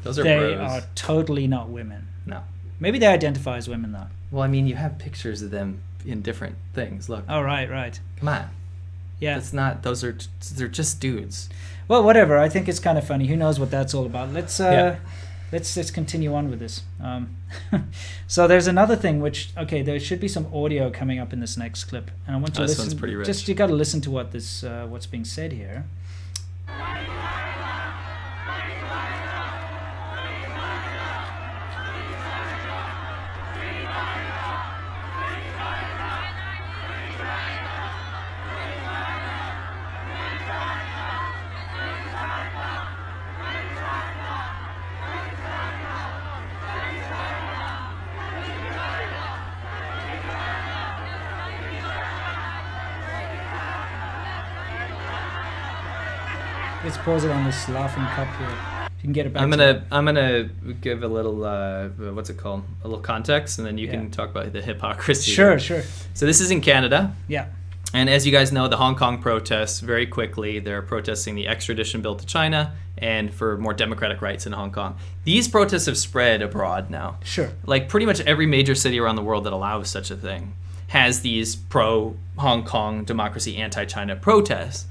Those are they bros. are totally not women. No. Maybe they identify as women though. Well, I mean, you have pictures of them in different things. Look, Oh, right. come on. Yeah. That's not. They're just dudes. Well, whatever. I think it's kind of funny. Who knows what that's all about? Let's Yeah. let's continue on with this. So there's another thing which there should be some audio coming up in this next clip, and I want to This listen. one's pretty rich. Just you got to listen to what this what's being said here. Let's pause it on this laughing cup here. You can get it back. I'm gonna give a little what's it called? A little context, and then you can talk about the hypocrisy. Sure. So this is in Canada. Yeah. And as you guys know, the Hong Kong protests, very quickly, they're protesting the extradition bill to China and for more democratic rights in Hong Kong. These protests have spread abroad now. Sure. Like pretty much every major city around the world that allows such a thing has these pro-Hong Kong democracy, anti-China protests.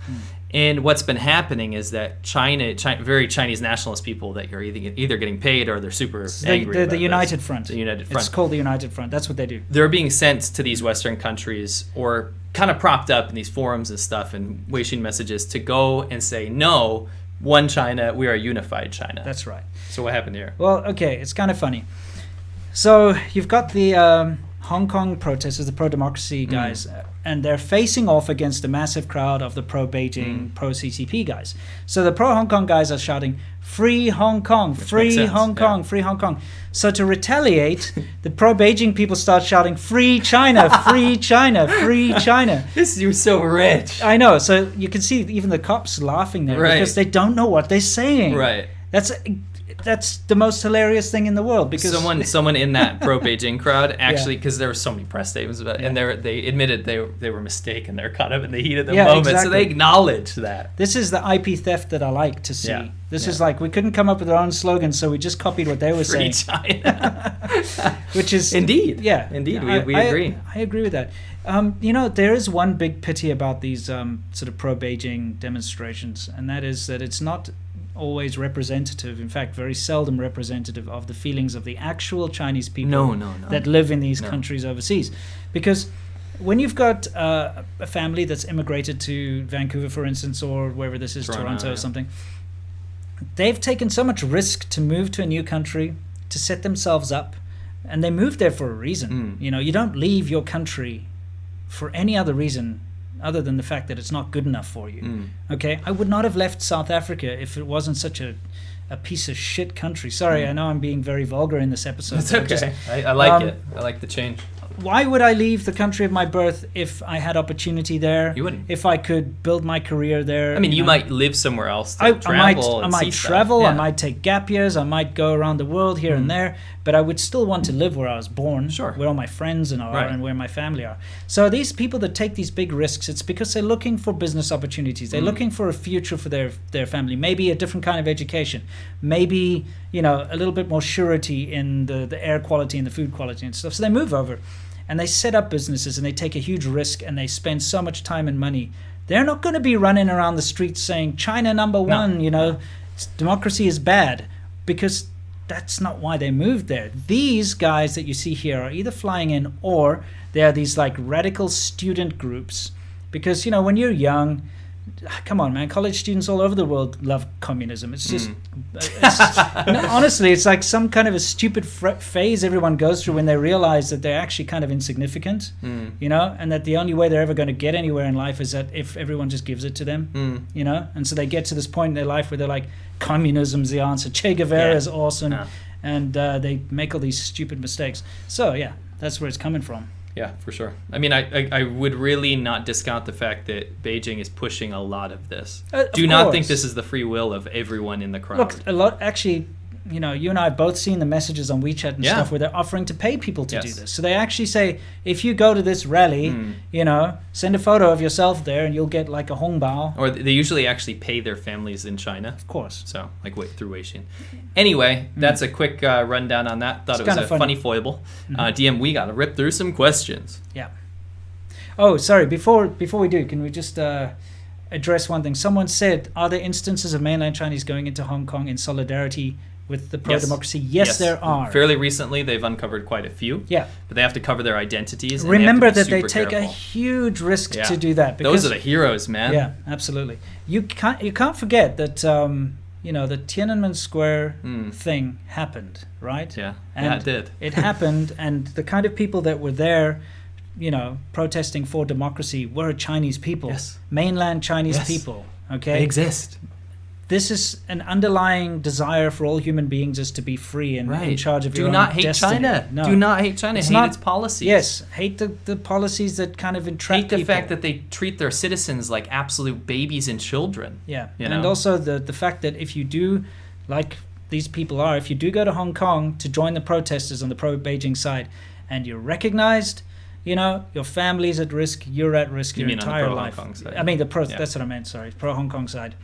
And what's been happening is that China, very Chinese nationalist people that you're either getting paid or they're super angry. The United Front. The United Front. It's called the United Front. That's what they do. They're being sent to these Western countries or kind of propped up in these forums and stuff and Weixin messages to go and say, no, one China, we are a unified China. That's right. So what happened here? Well, okay, it's kind of funny. So you've got the Hong Kong protesters, the pro-democracy guys, and they're facing off against a massive crowd of the pro-Beijing, pro-CCP guys. So the pro-Hong Kong guys are shouting, "Free Hong Kong, free Hong Kong, free Hong Kong." So to retaliate, the pro-Beijing people start shouting, "Free China, free China, free China." This is so rich. I know. So you can see even the cops laughing there because they don't know what they're saying. Right. That's the most hilarious thing in the world because someone in that pro-Beijing crowd actually, because there were so many press statements about it, and they admitted they were mistaken. They're caught up in the heat of the moment, exactly. so they acknowledge that. This is the IP theft that I like to see. Yeah. This is like we couldn't come up with our own slogan, so we just copied what they were Free saying. China. Which is indeed. Yeah, indeed. We agree. I agree with that. There is one big pity about these sort of pro-Beijing demonstrations, and that is that it's not always representative, in fact very seldom representative of the feelings of the actual Chinese people that live in these countries overseas. Because when you've got a family that's immigrated to Vancouver, for instance, or wherever this is, Toronto or something, they've taken so much risk to move to a new country, to set themselves up, and they moved there for a reason. You don't leave your country for any other reason other than the fact that it's not good enough for you. Okay, I would not have left South Africa if it wasn't such a piece of shit country. Sorry, I know I'm being very vulgar in this episode. It's okay. I like it. I like the change. Why would I leave the country of my birth if I had opportunity there? You wouldn't. If I could build my career there. I mean, you might live somewhere else to travel. I might travel. I might take gap years. I might go around the world here and there. But I would still want to live where I was born, where all my friends are, and where my family are. So these people that take these big risks, it's because they're looking for business opportunities. They're looking for a future for their family. Maybe a different kind of education. Maybe a little bit more surety in the air quality and the food quality and stuff. So they move over. And they set up businesses and they take a huge risk and they spend so much time and money. They're not going to be running around the streets saying, China number one, democracy is bad, because that's not why they moved there. These guys that you see here are either flying in or they are these like radical student groups. Because, when you're young, come on, man, college students all over the world love communism. It's just, honestly, it's like some kind of a stupid phase everyone goes through when they realize that they're actually kind of insignificant, and that the only way they're ever going to get anywhere in life is that if everyone just gives it to them, and so they get to this point in their life where they're like, communism's the answer, Che Guevara is awesome, and they make all these stupid mistakes. So, yeah, that's where it's coming from. Yeah, for sure. I mean, I would really not discount the fact that Beijing is pushing a lot of this. Do not think this is the free will of everyone in the crowd. Look, a lot actually. You and I have both seen the messages on WeChat and stuff where they're offering to pay people to do this. So they actually say, if you go to this rally, send a photo of yourself there and you'll get like a hongbao. Or they usually actually pay their families in China. Of course. So, through Weixin. Anyway, that's a quick rundown on that. Thought it was a funny foible. DM, we got to rip through some questions. Yeah. Oh, sorry. Before we do, can we just address one thing? Someone said, are there instances of mainland Chinese going into Hong Kong in solidarity with the pro-democracy? Yes, there are. Fairly recently, they've uncovered quite a few. Yeah. But they have to cover their identities. Remember that they take a huge risk to do that. Because those are the heroes, man. Yeah, absolutely. You can't forget that the Tiananmen Square thing happened, right? Yeah, and it did. It happened, and the kind of people that were there, protesting for democracy were Chinese people, mainland Chinese people. Okay, they exist. This is an underlying desire for all human beings is to be free and in charge of your own destiny. Do not hate China. No. Do not hate China. Hate its policies. Yes, hate the policies that kind of entrap people. Hate the fact that they treat their citizens like absolute babies and children. Yeah, and also the fact that if you do like these people are, if you do go to Hong Kong to join the protesters on the pro-Beijing side and you're recognized, your family's at risk, you're at risk your entire life. Hong Kong side? I mean, that's what I meant, sorry, pro-Hong Kong side.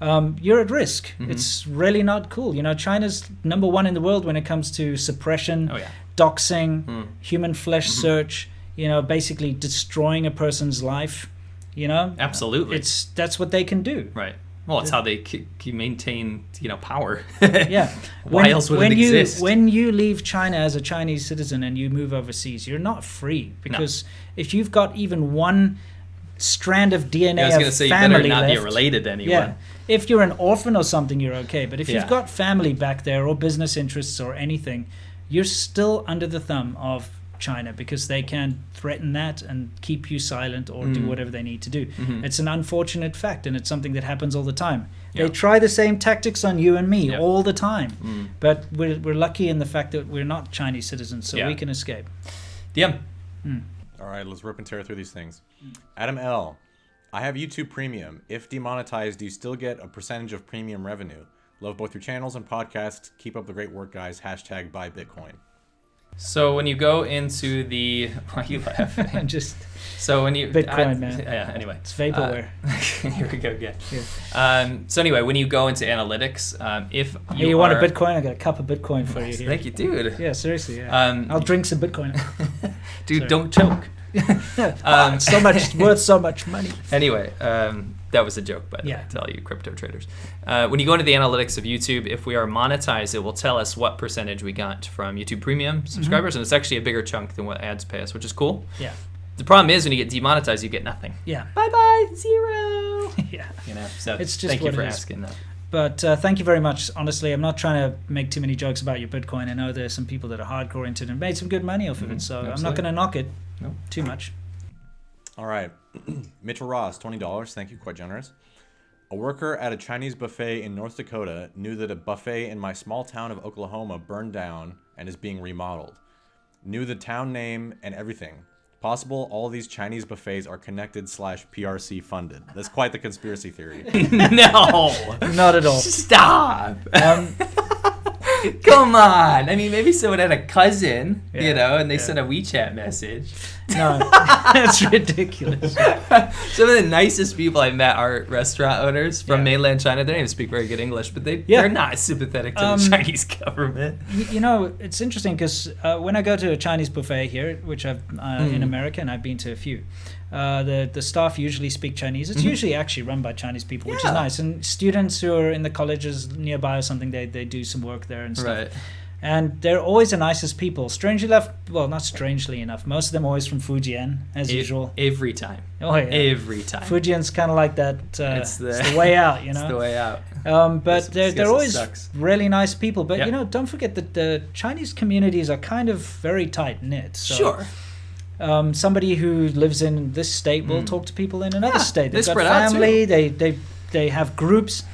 You're at risk. It's really not cool. China's number one in the world when it comes to suppression, doxing, human flesh search, basically destroying a person's life, Absolutely. That's what they can do. Right. Well, it's how they maintain, power. Yeah. Why else would it exist? When you leave China as a Chinese citizen and you move overseas, you're not free, because if you've got even one strand of DNA I was going to say, you better not be related to anyone. Yeah. If you're an orphan or something, you're okay. But if you've got family back there or business interests or anything, you're still under the thumb of China, because they can threaten that and keep you silent or do whatever they need to do. It's an unfortunate fact, and it's something that happens all the time. They try the same tactics on you and me all the time. But we're lucky in the fact that we're not Chinese citizens, so we can escape. Yeah. All right, let's rip and tear through these things. Adam L. I have YouTube Premium. If demonetized, do you still get a percentage of premium revenue? Love both your channels and podcasts. Keep up the great work, guys. # buy Bitcoin. So when you go into the... Why are you laughing? So when you... Bitcoin, man. Yeah, anyway. It's vaporware. Here we go again. Yeah. So anyway, when you go into analytics, if you want a Bitcoin? I got a cup of Bitcoin for you here. Thank you, dude. Yeah, seriously. Yeah. I'll drink some Bitcoin. Dude, don't choke. It's worth so much money. Anyway, that was a joke, by the way, to all you crypto traders. When you go into the analytics of YouTube, if we are monetized, it will tell us what percentage we got from YouTube Premium subscribers, and it's actually a bigger chunk than what ads pay us, which is cool. Yeah. The problem is when you get demonetized, you get nothing. Yeah. Bye-bye, 0. Yeah. So it's just thank you for asking that. But thank you very much. Honestly, I'm not trying to make too many jokes about your Bitcoin. I know there's some people that are hardcore into it and made some good money off of it, so I'm not going to knock it too much. All right. Mitchell Ross, $20. Thank you. Quite generous. A worker at a Chinese buffet in North Dakota knew that a buffet in my small town of Oklahoma burned down and is being remodeled. Knew the town name and everything. Possible all these Chinese buffets are connected / PRC funded. That's quite the conspiracy theory. No. Not at all. Stop. Come on. I mean, maybe someone had a cousin, and they sent a WeChat message. No, that's ridiculous. Some of the nicest people I met are restaurant owners from mainland China. They don't even speak very good English, but they're not sympathetic to the Chinese government. It's interesting because when I go to a Chinese buffet here, which I've in America, and I've been to a few, the staff usually speak Chinese. It's usually actually run by Chinese people, which is nice. And students who are in the colleges nearby or something, they do some work there and stuff. Right. And they're always the nicest people. Strangely enough, well, not strangely enough, most of them always from Fujian, as usual. Every time. Oh, yeah. Every time. Fujian's kind of like that. It's the way out, It's the way out. But they're always really nice people. But, don't forget that the Chinese communities are kind of very tight-knit. So, sure. Somebody who lives in this state will talk to people in another state. They've got spread out family. They have groups.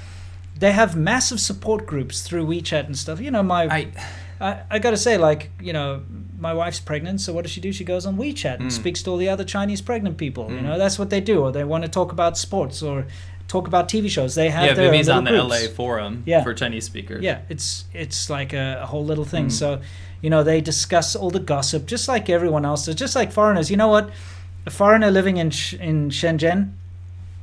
They have massive support groups through WeChat and stuff. I got to say, my wife's pregnant, so what does she do? She goes on WeChat and speaks to all the other Chinese pregnant people. That's what they do. Or they want to talk about sports or talk about TV shows. They have their Vivi's little on the groups. LA forum for Chinese speakers. Yeah, it's like a whole little thing. So, they discuss all the gossip, just like everyone else does, just like foreigners. You know what? A foreigner living in Shenzhen,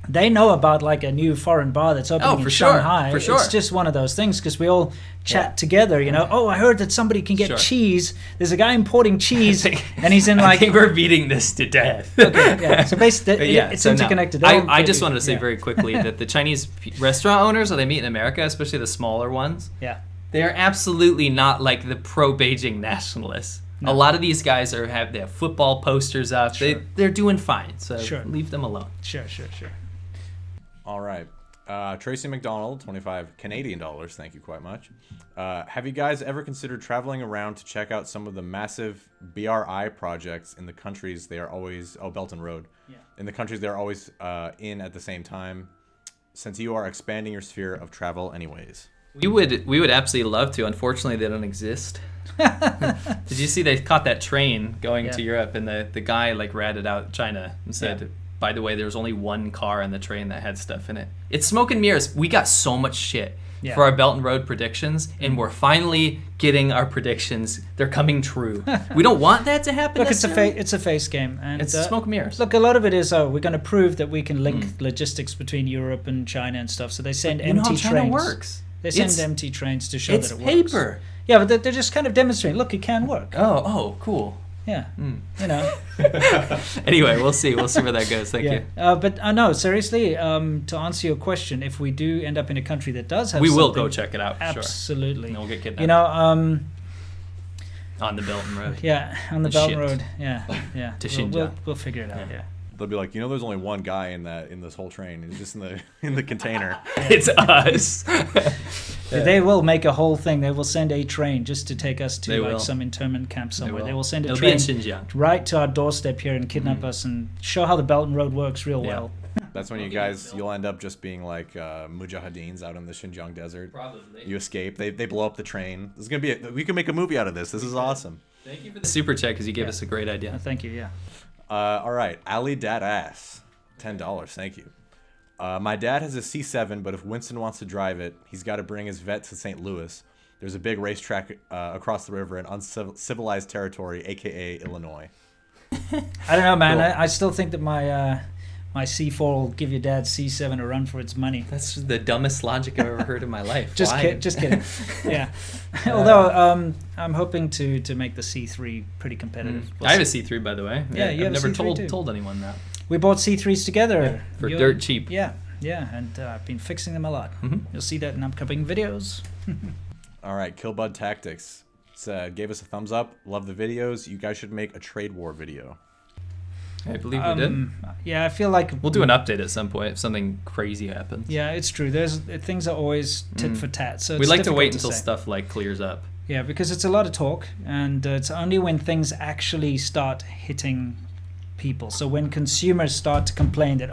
they know about like a new foreign bar that's opening in Shanghai. For sure. It's just one of those things because we all chat together, Oh, I heard that somebody can get cheese. There's a guy importing cheese, and he's in I think we're beating this to death. Okay, yeah. So basically, it's interconnected. No. I just wanted to say very quickly that the Chinese restaurant owners that I meet in America, especially the smaller ones, they are absolutely not like the pro-Beijing nationalists. No. A lot of these guys they have football posters up. Sure. They're doing fine. So leave them alone. Sure. All right. Tracy McDonald, 25 Canadian dollars. Thank you quite much. Have you guys ever considered traveling around to check out some of the massive BRI projects in the countries they are always... Oh, Belt and Road. Yeah. In the countries they're always in at the same time, since you are expanding your sphere of travel anyways? We would absolutely love to. Unfortunately, they don't exist. Did you see they caught that train going to Europe, and the guy ratted out China and said... by the way, there was only one car on the train that had stuff in it. It's smoke and mirrors. We got so much shit for our Belt and Road predictions, and we're finally getting our predictions. They're coming true. We don't want that to happen. Look, it's a face game, and it's smoke and mirrors. Look, a lot of it is we're going to prove that we can link logistics between Europe and China and stuff. So they send empty know how China trains. Works. They send empty trains to show that it works. It's paper. Yeah, but they're just kind of demonstrating. Look, it can work. Oh, cool. Yeah, you know. Anyway, we'll see. We'll see where that goes. Thank you. But no, seriously, to answer your question, if we do end up in a country that does have we will something, go check it out. Absolutely. Sure. And we'll get kidnapped. You know, on the Belt and Road. Yeah, on the Belt and Road. Yeah. To Xinjiang. We'll figure it out. Yeah. They'll be like, there's only one guy in this whole train. He's just in the container. It's us. They will make a whole thing. They will send a train just to take us to some internment camp somewhere. They will send a train right to our doorstep here and kidnap us and show how the Belt and Road works real well. That's when you'll end up just being like mujahideens out in the Xinjiang desert. Probably. You escape. They blow up the train. This is gonna be. We can make a movie out of this. This is awesome. Thank you for the super chat because you gave us a great idea. Thank you. Yeah. All right, Ali Dad Ass, $10. Thank you. My dad has a C7, but if Winston wants to drive it, he's got to bring his vet to St. Louis. There's a big racetrack across the river in uncivilized territory, aka Illinois. I don't know, man. Cool. I still think that my C4 will give your dad's C7 a run for its money. That's the dumbest logic I've ever heard in my life. Just kidding. Yeah. Although I'm hoping to make the C3 pretty competitive. I have a C3, by the way. Yeah, you I've have never told anyone that. We bought C3s together for dirt cheap. Yeah, and I've been fixing them a lot. You'll see that in upcoming videos. All right, Killbud Tactics gave us a thumbs up. Love the videos. You guys should make a trade war video. I believe we did. Yeah, I feel like we'll do an update at some point if something crazy happens. Yeah, it's true. Things are always tit for tat. So we like to wait until stuff clears up. Yeah, because it's a lot of talk, and it's only when things actually start hitting people. So when consumers start to complain that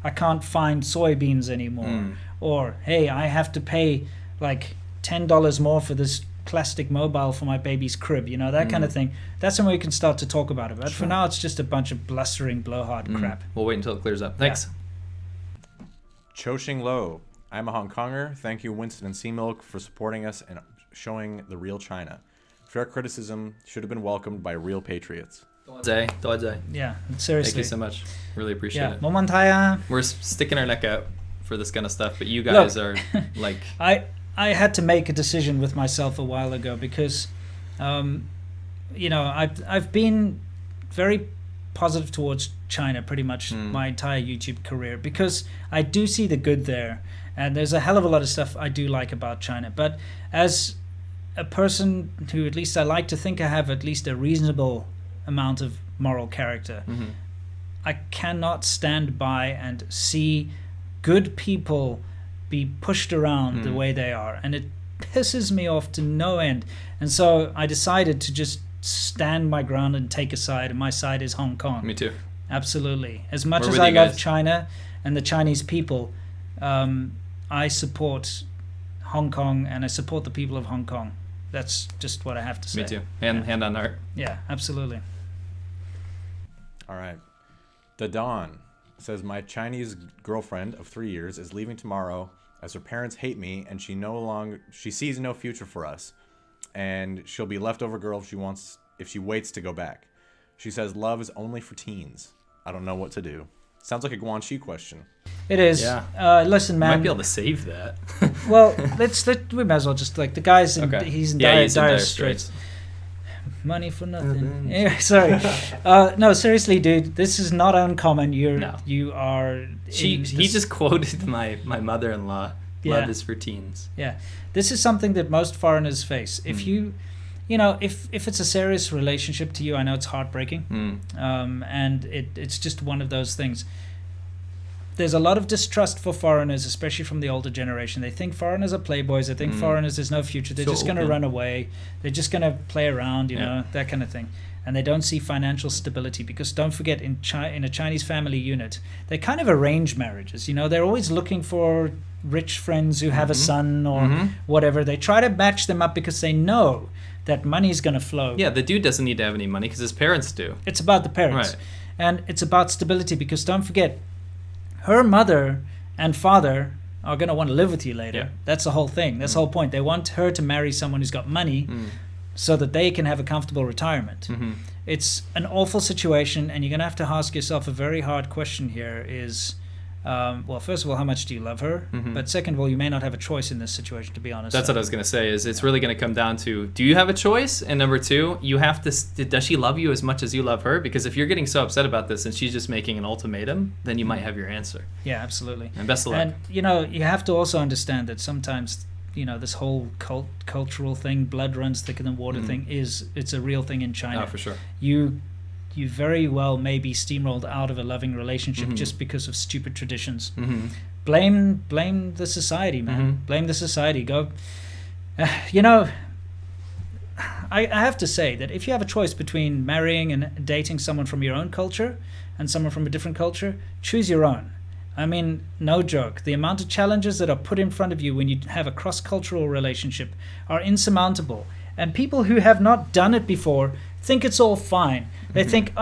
I can't find soybeans anymore, or hey, I have to pay like $10 more for this plastic mobile for my baby's crib, that kind of thing. That's when we can start to talk about it. But for now, it's just a bunch of blustering blowhard crap. We'll wait until it clears up. Thanks. Yeah. Cho-Shing Lo, I'm a Hong Konger. Thank you, Winston and Seamilk, for supporting us and showing the real China. Fair criticism should have been welcomed by real patriots. Yeah, seriously. Thank you so much. Really appreciate it. We're sticking our neck out for this kind of stuff, but you guys are like... I had to make a decision with myself a while ago because, I've been very positive towards China pretty much my entire YouTube career because I do see the good there, and there's a hell of a lot of stuff I do like about China. But as a person who, at least I like to think I have at least a reasonable amount of moral character, I cannot stand by and see good people be pushed around the way they are, and it pisses me off to no end. And so I decided to just stand my ground and take a side, and my side is Hong Kong. Me too. Absolutely. As much as I love China and the Chinese people, I support Hong Kong, and I support the people of Hong Kong. That's just what I have to say. Me too. Hand on heart. Yeah, absolutely. All right. Dadan says, my Chinese girlfriend of 3 years is leaving tomorrow as her parents hate me and she sees no future for us, and she'll be leftover girl if she waits to go back. She says love is only for teens. I don't know what to do. Sounds like a Guanxi question. It is. Yeah. Listen, man. Might be able to save that. Well, we might as well just the guy's in. Okay. He's in dire straits. Money for nothing. Anyway, sorry. No, seriously, dude. This is not uncommon. You are. He just quoted my mother-in-law. Yeah. Love is for teens. Yeah, this is something that most foreigners face. If if it's a serious relationship to you, I know it's heartbreaking. And it's just one of those things. There's a lot of distrust for foreigners, especially from the older generation. They think foreigners are playboys. They think foreigners, there's no future. They're just going to run away. They're just going to play around, that kind of thing. And they don't see financial stability because don't forget, in a Chinese family unit, they're kind of arranged marriages. They're always looking for rich friends who have a son or whatever. They try to match them up because they know that money's going to flow. Yeah, the dude doesn't need to have any money because his parents do. It's about the parents. Right. And it's about stability, because don't forget, her mother and father are going to want to live with you later. Yeah. That's the whole thing. That's the whole point. They want her to marry someone who's got money so that they can have a comfortable retirement. It's an awful situation, and you're going to have to ask yourself a very hard question here is, well, first of all, how much do you love her? But second of all, you may not have a choice in this situation, to be honest. That's what I was going to say, is it's really going to come down to, do you have a choice? And number two, you have to, does she love you as much as you love her? Because if you're getting so upset about this and she's just making an ultimatum, then you might have your answer. Yeah, absolutely. And best of luck. And, you have to also understand that sometimes, this whole cultural thing, blood runs thicker than water thing, it's a real thing in China. Oh, for sure. You very well may be steamrolled out of a loving relationship just because of stupid traditions. Blame the society, man. Blame the society. Go. I have to say that if you have a choice between marrying and dating someone from your own culture and someone from a different culture, choose your own. I mean, no joke. The amount of challenges that are put in front of you when you have a cross-cultural relationship are insurmountable. And people who have not done it before think it's all fine. They think,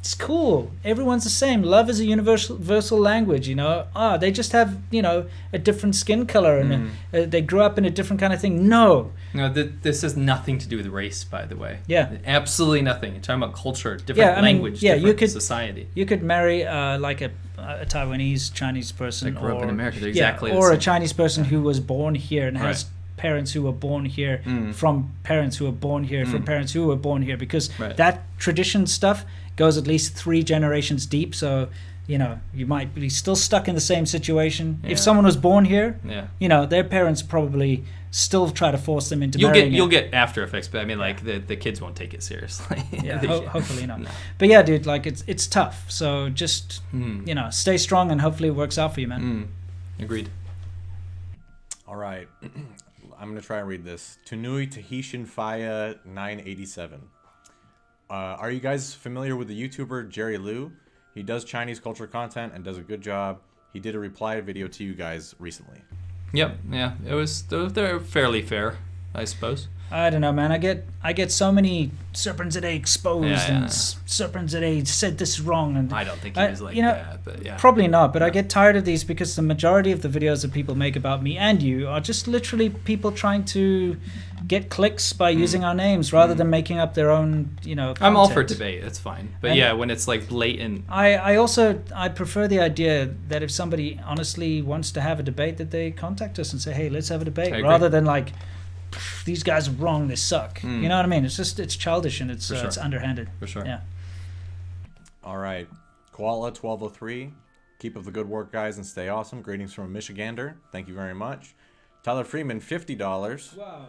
it's cool. Everyone's the same. Love is a universal language, they just have, a different skin color and they grew up in a different kind of thing. No, this has nothing to do with race, by the way. Yeah. Absolutely nothing. You're talking about culture, different language, different society. You could marry like a Taiwanese, Chinese person. That grew up in America. They're exactly the or same. a Chinese person who was born here and has parents who were born here from parents who were born here from parents who were born here, because that tradition stuff goes at least 3 generations deep. So you might be still stuck in the same situation. If someone was born here, their parents probably still try to force them into marrying. You'll get after effects, but I mean, like the kids won't take it seriously. Hopefully not. No. But yeah, dude, like it's tough. So just stay strong, and hopefully it works out for you, man. Agreed. All right. I'm going to try and read this. Tunui Tahitian Faya 987. Are you guys familiar with the YouTuber Jerry Liu? He does Chinese culture content and does a good job. He did a reply video to you guys recently. Yep. Yeah. They're fairly fair, I suppose. I don't know, man. I get so many SerpentZA exposed and SerpentZA said this wrong, and I don't think he was like that, but yeah. Probably not, but I get tired of these because the majority of the videos that people make about me and you are just literally people trying to get clicks by using our names rather than making up their own, content. I'm all for debate. It's fine. But when it's like blatant. I prefer the idea that if somebody honestly wants to have a debate, that they contact us and say, hey, let's have a debate, rather than like, these guys are wrong, they suck. You know what I mean? It's childish and it's underhanded. For sure. Yeah. All right. Koala 1203. Keep up the good work, guys, and stay awesome. Greetings from a Michigander. Thank you very much. Tyler Freeman, $50. Wow.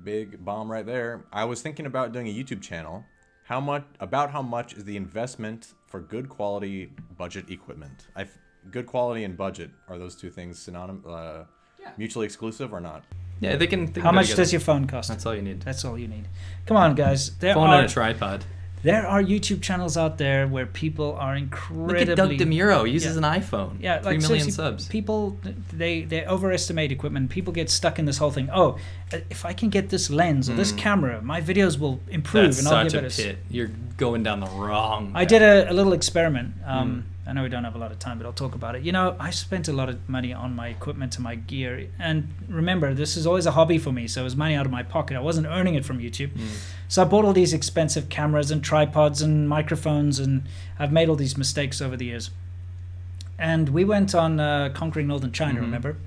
Big bomb right there. I was thinking about doing a YouTube channel. How much is the investment for good quality budget equipment? Good quality and budget, are those two things synonymous, mutually exclusive or not? Yeah, they can How much does your phone cost? That's all you need. That's all you need. Come on, guys. Phone and a tripod. There are YouTube channels out there where people are incredibly... Look at Doug DeMuro. He uses an iPhone. Yeah, 3 million seriously, subs. People, they overestimate equipment. People get stuck in this whole thing. Oh, if I can get this lens or this camera, my videos will improve. That's I'll such give a it pit. You're going down the wrong I did a little experiment. I know we don't have a lot of time, but I'll talk about it. I spent a lot of money on my equipment and my gear. And remember, this is always a hobby for me, so it was money out of my pocket. I wasn't earning it from YouTube. So I bought all these expensive cameras and tripods and microphones, and I've made all these mistakes over the years. And we went on Conquering Northern China, remember?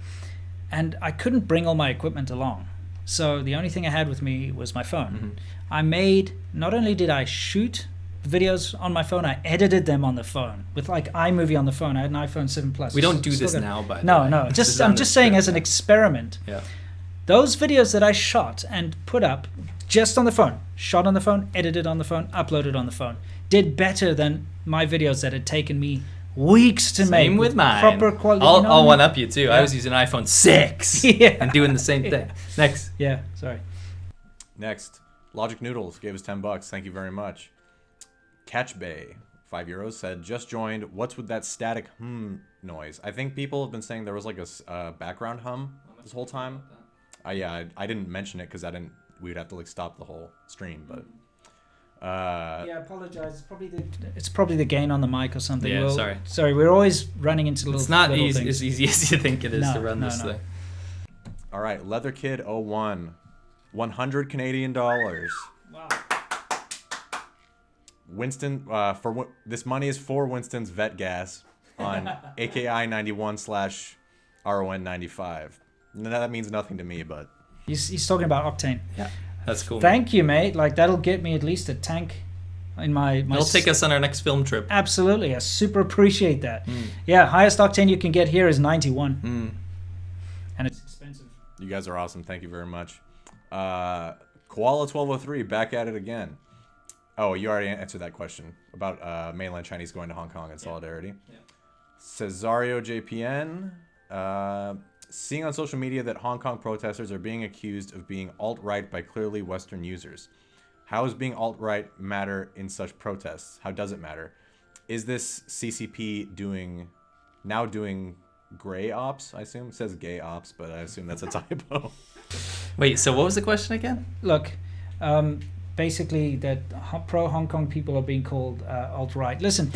And I couldn't bring all my equipment along. So the only thing I had with me was my phone. Not only did I shoot videos on my phone, I edited them on the phone with like iMovie on the phone. I had an iPhone 7 Plus. We don't do this now, by the way. No. I'm just saying as an experiment. Yeah. Those videos that I shot and put up just on the phone, shot on the phone, edited on the phone, uploaded on the phone, did better than my videos that had taken me weeks to make. Same with mine. Proper quality. I'll one up you too. I was using iPhone 6 and doing the same thing. Next. Yeah, sorry. Next, Logic Noodles gave us $10. Thank you very much. Catch Bay, €5, said, just joined. What's with that static noise? I think people have been saying there was like a background hum this whole time. I didn't mention it because we'd have to like stop the whole stream. But I apologize. It's probably the gain on the mic or something. Yeah, sorry. We're always running into little. It's not little easy, things. as easy as you think it is to run this thing. All right, Leather Kid 01, 100 Canadian dollars. Wow. Winston, this money is for Winston's vet gas on AKI 91/RON 95. That means nothing to me, but He's talking about octane. Yeah, that's cool. Thank you, mate. Like that'll get me at least a tank in my. It'll take us on our next film trip. Absolutely, I super appreciate that. Yeah, highest octane you can get here is 91, and it's expensive. you guys are awesome. Thank you very much. Koala 1203 back at it again. Oh, you already answered that question about mainland Chinese going to Hong Kong in solidarity. Yeah. Cesario JPN, seeing on social media that Hong Kong protesters are being accused of being alt-right by clearly Western users. How does being alt-right matter in such protests? How does it matter? Is this CCP doing gray ops, I assume? It says gay ops, but I assume that's a typo. Wait, so what was the question again? Look, basically that pro Hong Kong people are being called alt-right. Listen,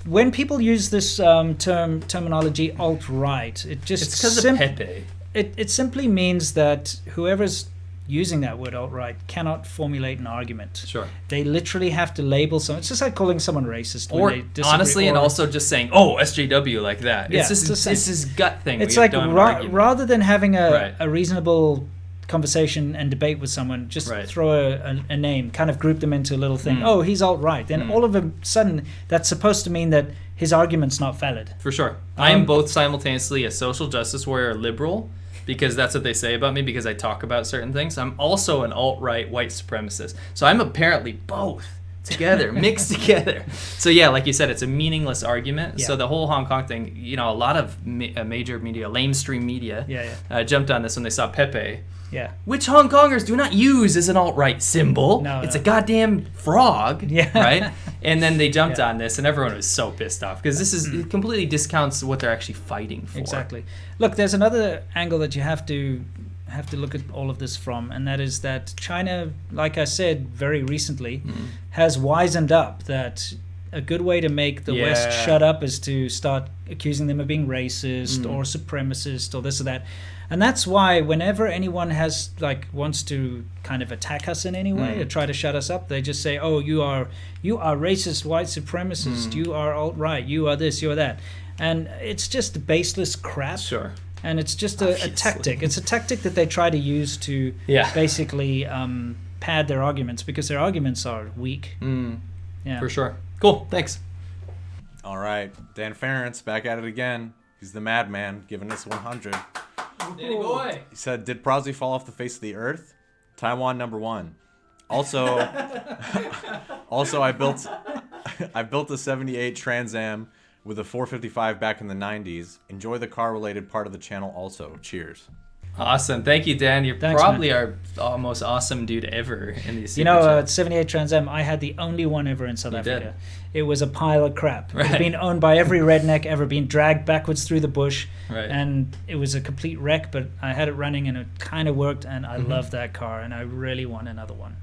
when people use this terminology alt-right, it just It's because of Pepe. It simply means that whoever's using that word alt-right cannot formulate an argument. Sure. They literally have to label someone. It's just like calling someone racist. Or when they disagree, honestly, and also just saying, "Oh, SJW," like that. Yeah, It's just it's this gut thing. It's We like have to have an argument. rather than having Right. a reasonable conversation and debate with someone, just Right. throw a name, kind of group them into a little thing. Oh, he's alt-right. Then all of a sudden, that's supposed to mean that his argument's not valid. For sure. I am both simultaneously a social justice warrior, liberal, because that's what they say about me, because I talk about certain things. I'm also an alt-right white supremacist. So I'm apparently both together, mixed together. So yeah, like you said, it's a meaningless argument. Yeah. So the whole Hong Kong thing, a lot of major media, lamestream media, jumped on this when they saw Pepe. Yeah. Which Hong Kongers do not use as an alt-right symbol. No, it's no. a goddamn frog, Yeah. right? And then they jumped on this, and everyone was so pissed off because it completely discounts what they're actually fighting for. Exactly. Look, there's another angle that you have to look at all of this from, and that is that China, like I said very recently, has wisened up that a good way to make the West shut up is to start accusing them of being racist or supremacist or this or that. And that's why whenever anyone wants to kind of attack us in any way or try to shut us up, they just say, "Oh, you are racist, white supremacist. You are alt-right. You are this. You are that." And it's just baseless crap. Sure. And it's just a tactic. It's a tactic that they try to use to basically pad their arguments because their arguments are weak. Yeah. For sure. Cool. Thanks. All right, Dan Ferentz back at it again. He's the madman, giving us 100. Danny boy. He said, "Did Prosley fall off the face of the earth? Taiwan #1. Also, I built a '78 Trans Am with a 455 back in the '90s. Enjoy the car-related part of the channel also. Cheers." Awesome. Thank you, Dan. You're Thanks, probably our most awesome dude ever in these super chats. 78 Trans Am, I had the only one ever in South Africa. did. It was a pile of crap. Right. It had been owned by every redneck ever, been dragged backwards through the bush. Right. And it was a complete wreck, but I had it running and it kind of worked, and I loved that car, and I really want another one.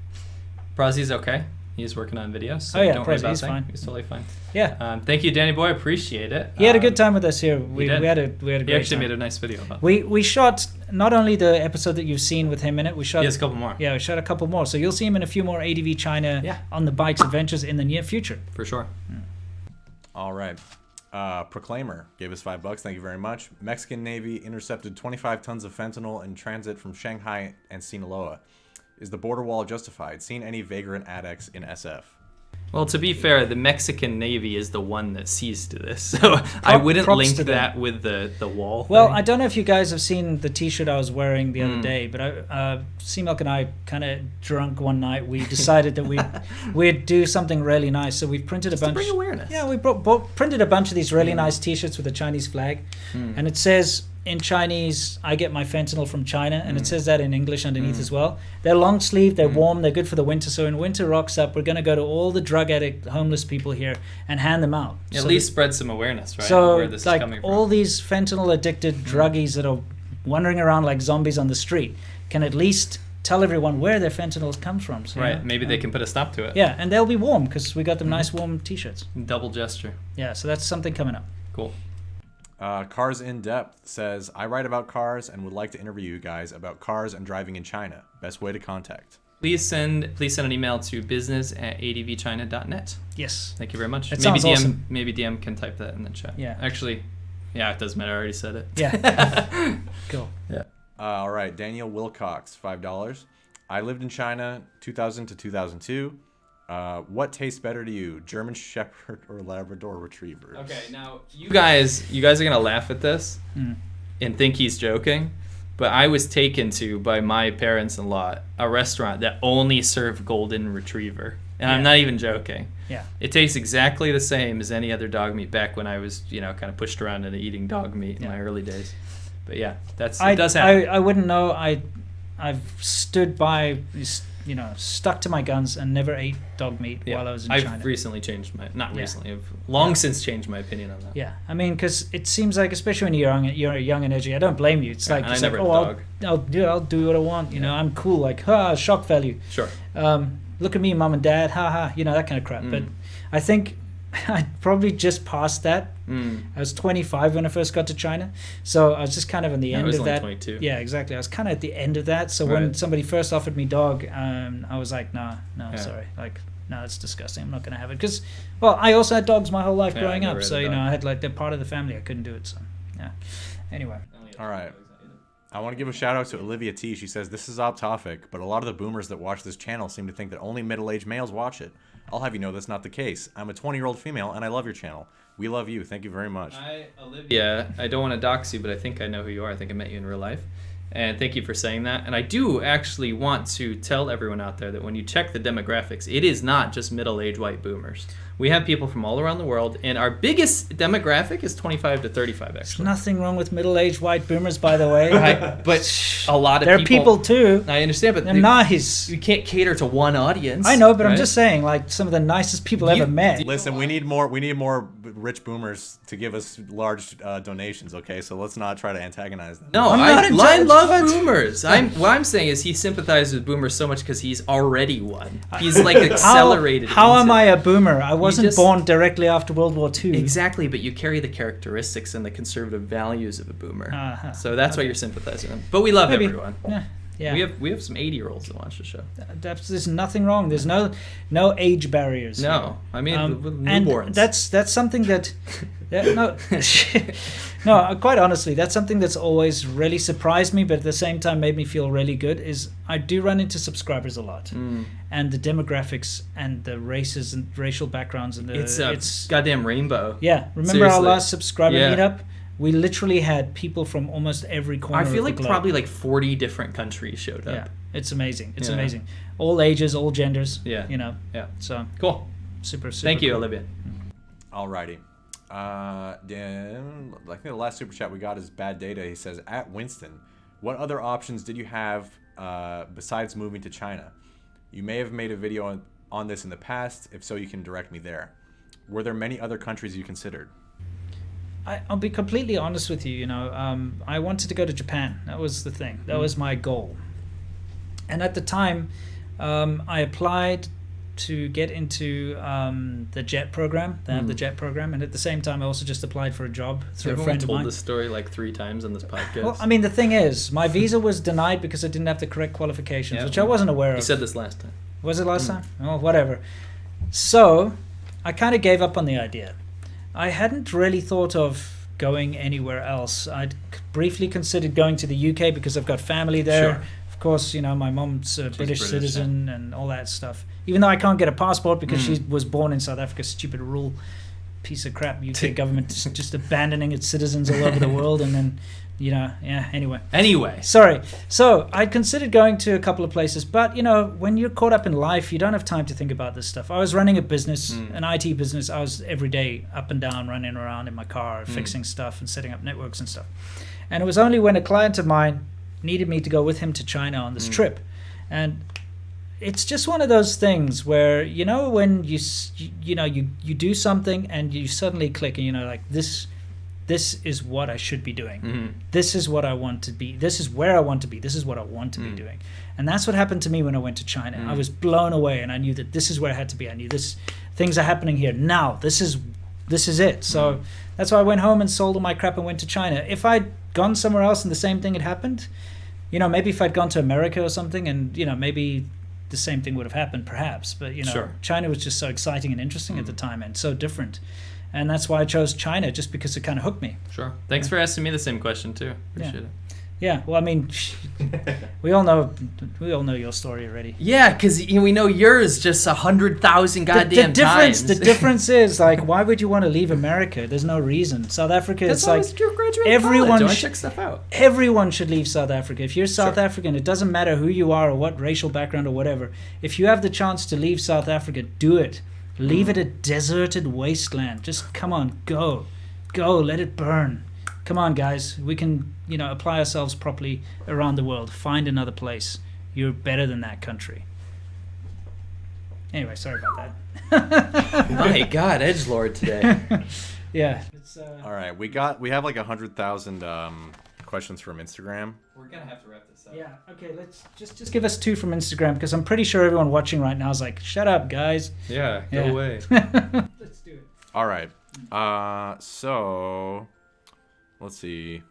Prozzy's okay. He's working on videos. So Oh, yeah, don't worry Prozzy, about he's that. fine. He's totally fine. Yeah. Thank you, Danny boy. Appreciate it. He had a good time with us here. We did. had a great He actually time. made a nice video about it. We shot not only the episode that you've seen with him in it, we shot He has a couple more. Yeah, we shot a couple more. So you'll see him in a few more ADVChina on the bikes adventures in the near future. For sure. All right. Proclaimer gave us $5. Thank you very much. Mexican Navy intercepted 25 tons of fentanyl in transit from Shanghai and Sinaloa. Is the border wall justified? Seen any vagrant addicts in SF? Well, to be fair, the Mexican Navy is the one that seized this, so I wouldn't props link to them. that with the wall. Well, thing. I don't know if you guys have seen the T-shirt I was wearing the other day, but C-Milk and I, kind of drunk one night, we decided that we'd do something really nice. So we've printed a bunch. To bring awareness. Yeah, we printed a bunch of these really nice T-shirts with the Chinese flag, and it says in Chinese, "I get my fentanyl from China," and it says that in English underneath as well. They're long sleeve, they're warm, they're good for the winter. So when winter rocks up, we're going to go to all the drug addict, homeless people here and hand them out. At So least spread some awareness, right? So, where this is like, coming from. all these fentanyl-addicted druggies that are wandering around like zombies on the street can at least tell everyone where their fentanyl comes from. So, Right. Maybe they can put a stop to it. Yeah, and they'll be warm because we got them nice warm T-shirts. Double gesture. Yeah, so that's something coming up. Cool. Cars in Depth says, I write about cars and would like to interview you guys about cars and driving in China. Best way to contact. Please send an email to business@advchina.net. Yes. Thank you very much. That Maybe sounds DM awesome. maybe DM can type that in the chat. Yeah. Actually, yeah, it doesn't matter. I already said it. Yeah. Cool. Yeah. All right, Daniel Wilcox, $5. I lived in China 2000 to 2002. What tastes better to you, German Shepherd or Labrador Retrievers? Okay, now you guys are gonna laugh at this and think he's joking, but I was taken to by my parents-in-law a restaurant that only served golden retriever, and I'm not even joking. Yeah. It tastes exactly the same as any other dog meat back when I was, kind of pushed around into eating dog meat in my early days. But yeah, it does happen. I wouldn't know. I've stood by, stuck to my guns and never ate dog meat while I was in China. I've recently changed recently. I've long since changed my opinion on that. Yeah, I mean, because it seems like, especially when you're young and edgy, I don't blame you. It's like, and I it's never like, had a dog. I'll do what I want. I'm cool. Like, shock value. Sure. Look at me, mom and dad. That kind of crap. But I think I'd probably just passed that. I was 25 when I first got to China, so I was just kind of in the end of that. 22. Yeah, exactly. I was kind of at the end of that. So when somebody first offered me dog, I was like, no, sorry. Like, no, it's disgusting. I'm not going to have it. Because, I also had dogs my whole life growing up. So, I had they're part of the family. I couldn't do it. So, yeah. Anyway. All right. I want to give a shout out to Olivia T. She says, this is off topic, but a lot of the boomers that watch this channel seem to think that only middle-aged males watch it. I'll have you know that's not the case. I'm a 20-year-old female, and I love your channel. We love you. Thank you very much. Olivia, I don't want to dox you, but I think I know who you are. I think I met you in real life. And thank you for saying that. And I do actually want to tell everyone out there that when you check the demographics, it is not just middle-aged white boomers. We have people from all around the world, and our biggest demographic is 25 to 35, actually. There's nothing wrong with middle-aged white boomers, by the way. But a lot of they're people too. I understand, but they're nice. You can't cater to one audience. I know, but I'm just saying, like, some of the nicest people ever met. Listen, we need more rich boomers to give us large donations, okay? So let's not try to antagonize them. No, I love boomers. What I'm saying is he sympathizes with boomers so much because he's already one. He's like accelerated. How am I a boomer? I wasn't born directly after World War II. Exactly, but you carry the characteristics and the conservative values of a boomer. So that's why you're sympathizing with them. But we love everyone. Yeah. We have some 80-year-olds that watch the show. There's nothing wrong. There's no age barriers. No, I mean And newborns. that's something that no, quite honestly, that's something that's always really surprised me, but at the same time made me feel really good. Is I do run into subscribers a lot, and the demographics and the races and racial backgrounds and it's goddamn rainbow. Yeah, remember our last subscriber meetup? We literally had people from almost every corner. I feel of the like globe. probably like 40 different countries showed up. Yeah, it's amazing. It's amazing. All ages, all genders. Yeah. Yeah. So cool. Super. Thank you, cool. Olivia. Alrighty. I think the last super chat we got is Bad Data. He says, at Winston, what other options did you have besides moving to China? You may have made a video on this in the past. If so, you can direct me there. Were there many other countries you considered? I'll be completely honest with you. I wanted to go to Japan. That was the thing. That was my goal. And at the time, I applied to get into the JET program. They have the JET program, and at the same time, I also just applied for a job through a friend of mine. Told this story like 3 times on this podcast. Well, I mean, the thing is, my visa was denied because I didn't have the correct qualifications, which I wasn't aware of. You said this last time. Was it last time? Oh, whatever. So I kind of gave up on the idea. I hadn't really thought of going anywhere else. I'd briefly considered going to the UK because I've got family there. Sure. Of course, my mom's a British citizen and all that stuff. Even though I can't get a passport because she was born in South Africa, stupid rule, piece of crap UK government just abandoning its citizens all over the world, and then, Anyway. Sorry. So I considered going to a couple of places, but, when you're caught up in life, you don't have time to think about this stuff. I was running a business, an IT business. I was every day up and down, running around in my car, fixing stuff and setting up networks and stuff. And it was only when a client of mine needed me to go with him to China on this trip. And it's just one of those things where, when you do something and you suddenly click and like this is what I should be doing. This is what I want to be. This is where I want to be. This is what I want to be doing. And that's what happened to me when I went to China. I was blown away, and I knew that this is where I had to be. I knew things are happening here now. This is it. So that's why I went home and sold all my crap and went to China. If I'd gone somewhere else and the same thing had happened, maybe if I'd gone to America or something, and maybe the same thing would have happened, perhaps. But Sure. China was just so exciting and interesting at the time, and so different. And that's why I chose China, just because it kind of hooked me. Sure. Thanks for asking me the same question too. Appreciate it. Yeah, well, I mean, we all know your story already. Yeah, because we know yours just 100,000 goddamn times. The difference is, like, why would you want to leave America? There's no reason. South Africa, That's it's why like you're graduating everyone college. Check stuff out. Everyone should leave South Africa. If you're South Sure. African, it doesn't matter who you are or what racial background or whatever. If you have the chance to leave South Africa, do it. Leave it a deserted wasteland. Just come on, go, let it burn. Come on, guys. We can, apply ourselves properly around the world. Find another place. You're better than that country. Anyway, sorry about that. My God, edgelord today. Yeah. All right, we have like 100,000 questions from Instagram. We're gonna have to wrap this up. Yeah. Okay. Let's just give us 2 from Instagram, because I'm pretty sure everyone watching right now is like, "Shut up, guys." Yeah. Go Yeah. away. Let's do it. All right, so let's see.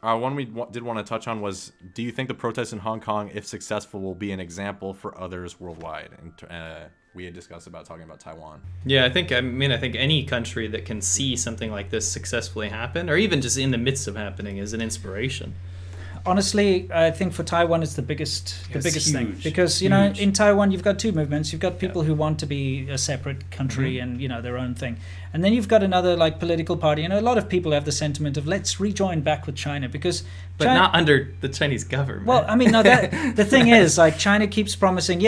One we did want to touch on was, do you think the protests in Hong Kong, if successful, will be an example for others worldwide? And we had discussed about talking about Taiwan. Yeah, I think any country that can see something like this successfully happen, or even just in the midst of happening, is an inspiration. Honestly, I think for Taiwan it's the biggest thing, huge. because Huge. in Taiwan you've got 2 movements. You've got people who want to be a separate country and their own thing, and then you've got another like political party. A lot of people have the sentiment of let's rejoin back with China, because But not under the Chinese government. Well, I mean, no. The thing is, like, China keeps promising,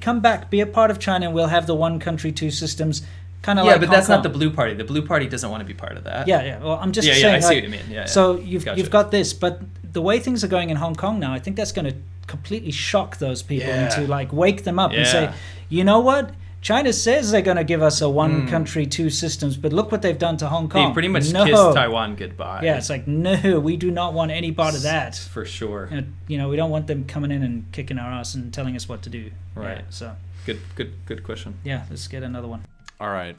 come back, be a part of China, and we'll have the one country, 2 systems. Kind of yeah, like but Hong that's not Kong. the Blue Party. The Blue Party doesn't want to be part of that. Yeah. Well, I'm just Yeah, saying. I see like, what you mean. Yeah. So you've Gotcha. got this, but the way things are going in Hong Kong now, I think that's going to completely shock those people Yeah. into like wake them up and say, Yeah. you know what? China says they're going to give us a one country, 2 systems, but look what they've done to Hong Kong. They pretty much No. kissed Taiwan goodbye. Yeah, it's like, no, we do not want any part of that. For sure. And, we don't want them coming in and kicking our ass and telling us what to do. Right. Yeah, so Good question. yeah, let's get another one. All right.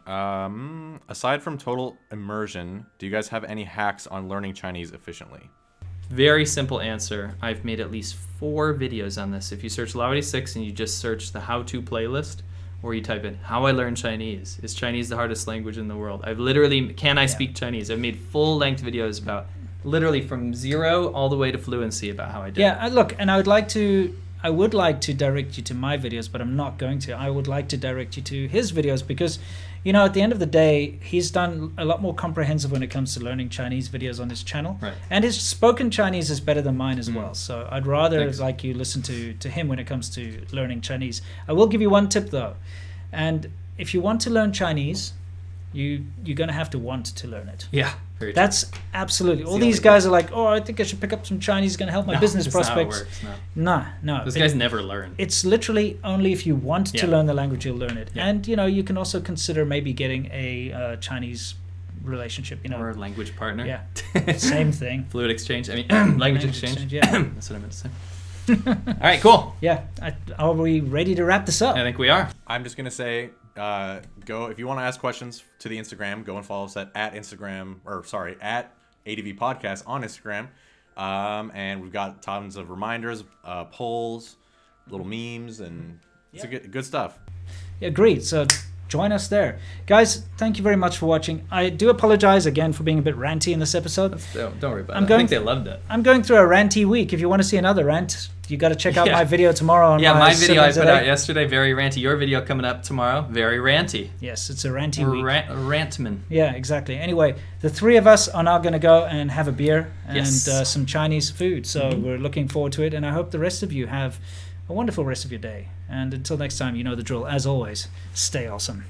Aside from total immersion, do you guys have any hacks on learning Chinese efficiently? Very simple answer. I've made at least 4 videos on this. If you search Lao86 and you just search the how-to playlist, or you type in how I learn Chinese, is Chinese the hardest language in the world? I've literally, can I speak Chinese? I've made full-length videos about literally from 0 all the way to fluency about how I did it. Yeah, look, and I would like to direct you to my videos, but I'm not going to. I would like to direct you to his videos, because, at the end of the day, he's done a lot more comprehensive when it comes to learning Chinese videos on his channel. Right. And his spoken Chinese is better than mine as well. So I'd rather Thanks. like you listen to him when it comes to learning Chinese. I will give you one tip though. And if you want to learn Chinese, you're going to have to want to learn it. Yeah. Very true. That's absolutely. All the these only guys are like, oh, I think I should pick up some Chinese, going to help my business that's not how it prospects. works, no. No. Those guys never learn. It's literally only if you want to Yeah. learn the language, you'll learn it. Yeah. And, you can also consider maybe getting a Chinese relationship, Or a language partner. Yeah. Same thing. Fluid exchange. I mean, language exchange. Yeah. That's what I meant to say. All right, cool. Yeah. Are we ready to wrap this up? I think we are. I'm just gonna say, go if you want to ask questions to the Instagram, go and follow us at ADV Podcast on Instagram. And we've got tons of reminders, polls, little memes, and it's a good stuff. Agreed. So join us there. Guys, thank you very much for watching. I do apologize again for being a bit ranty in this episode. Don't worry about I'm it. I going- think they loved it. I'm going through a ranty week. If you want to see another rant, you got to check out Yeah. my video tomorrow on Yeah, my video I SerpentZA. put out yesterday, very ranty. Your video coming up tomorrow, very ranty. Yes, it's a ranty week. Rantman. Yeah, exactly. Anyway, the 3 of us are now going to go and have a beer and Yes. some Chinese food. So we're looking forward to it. And I hope the rest of you have a wonderful rest of your day. And until next time, you know the drill. As always, stay awesome.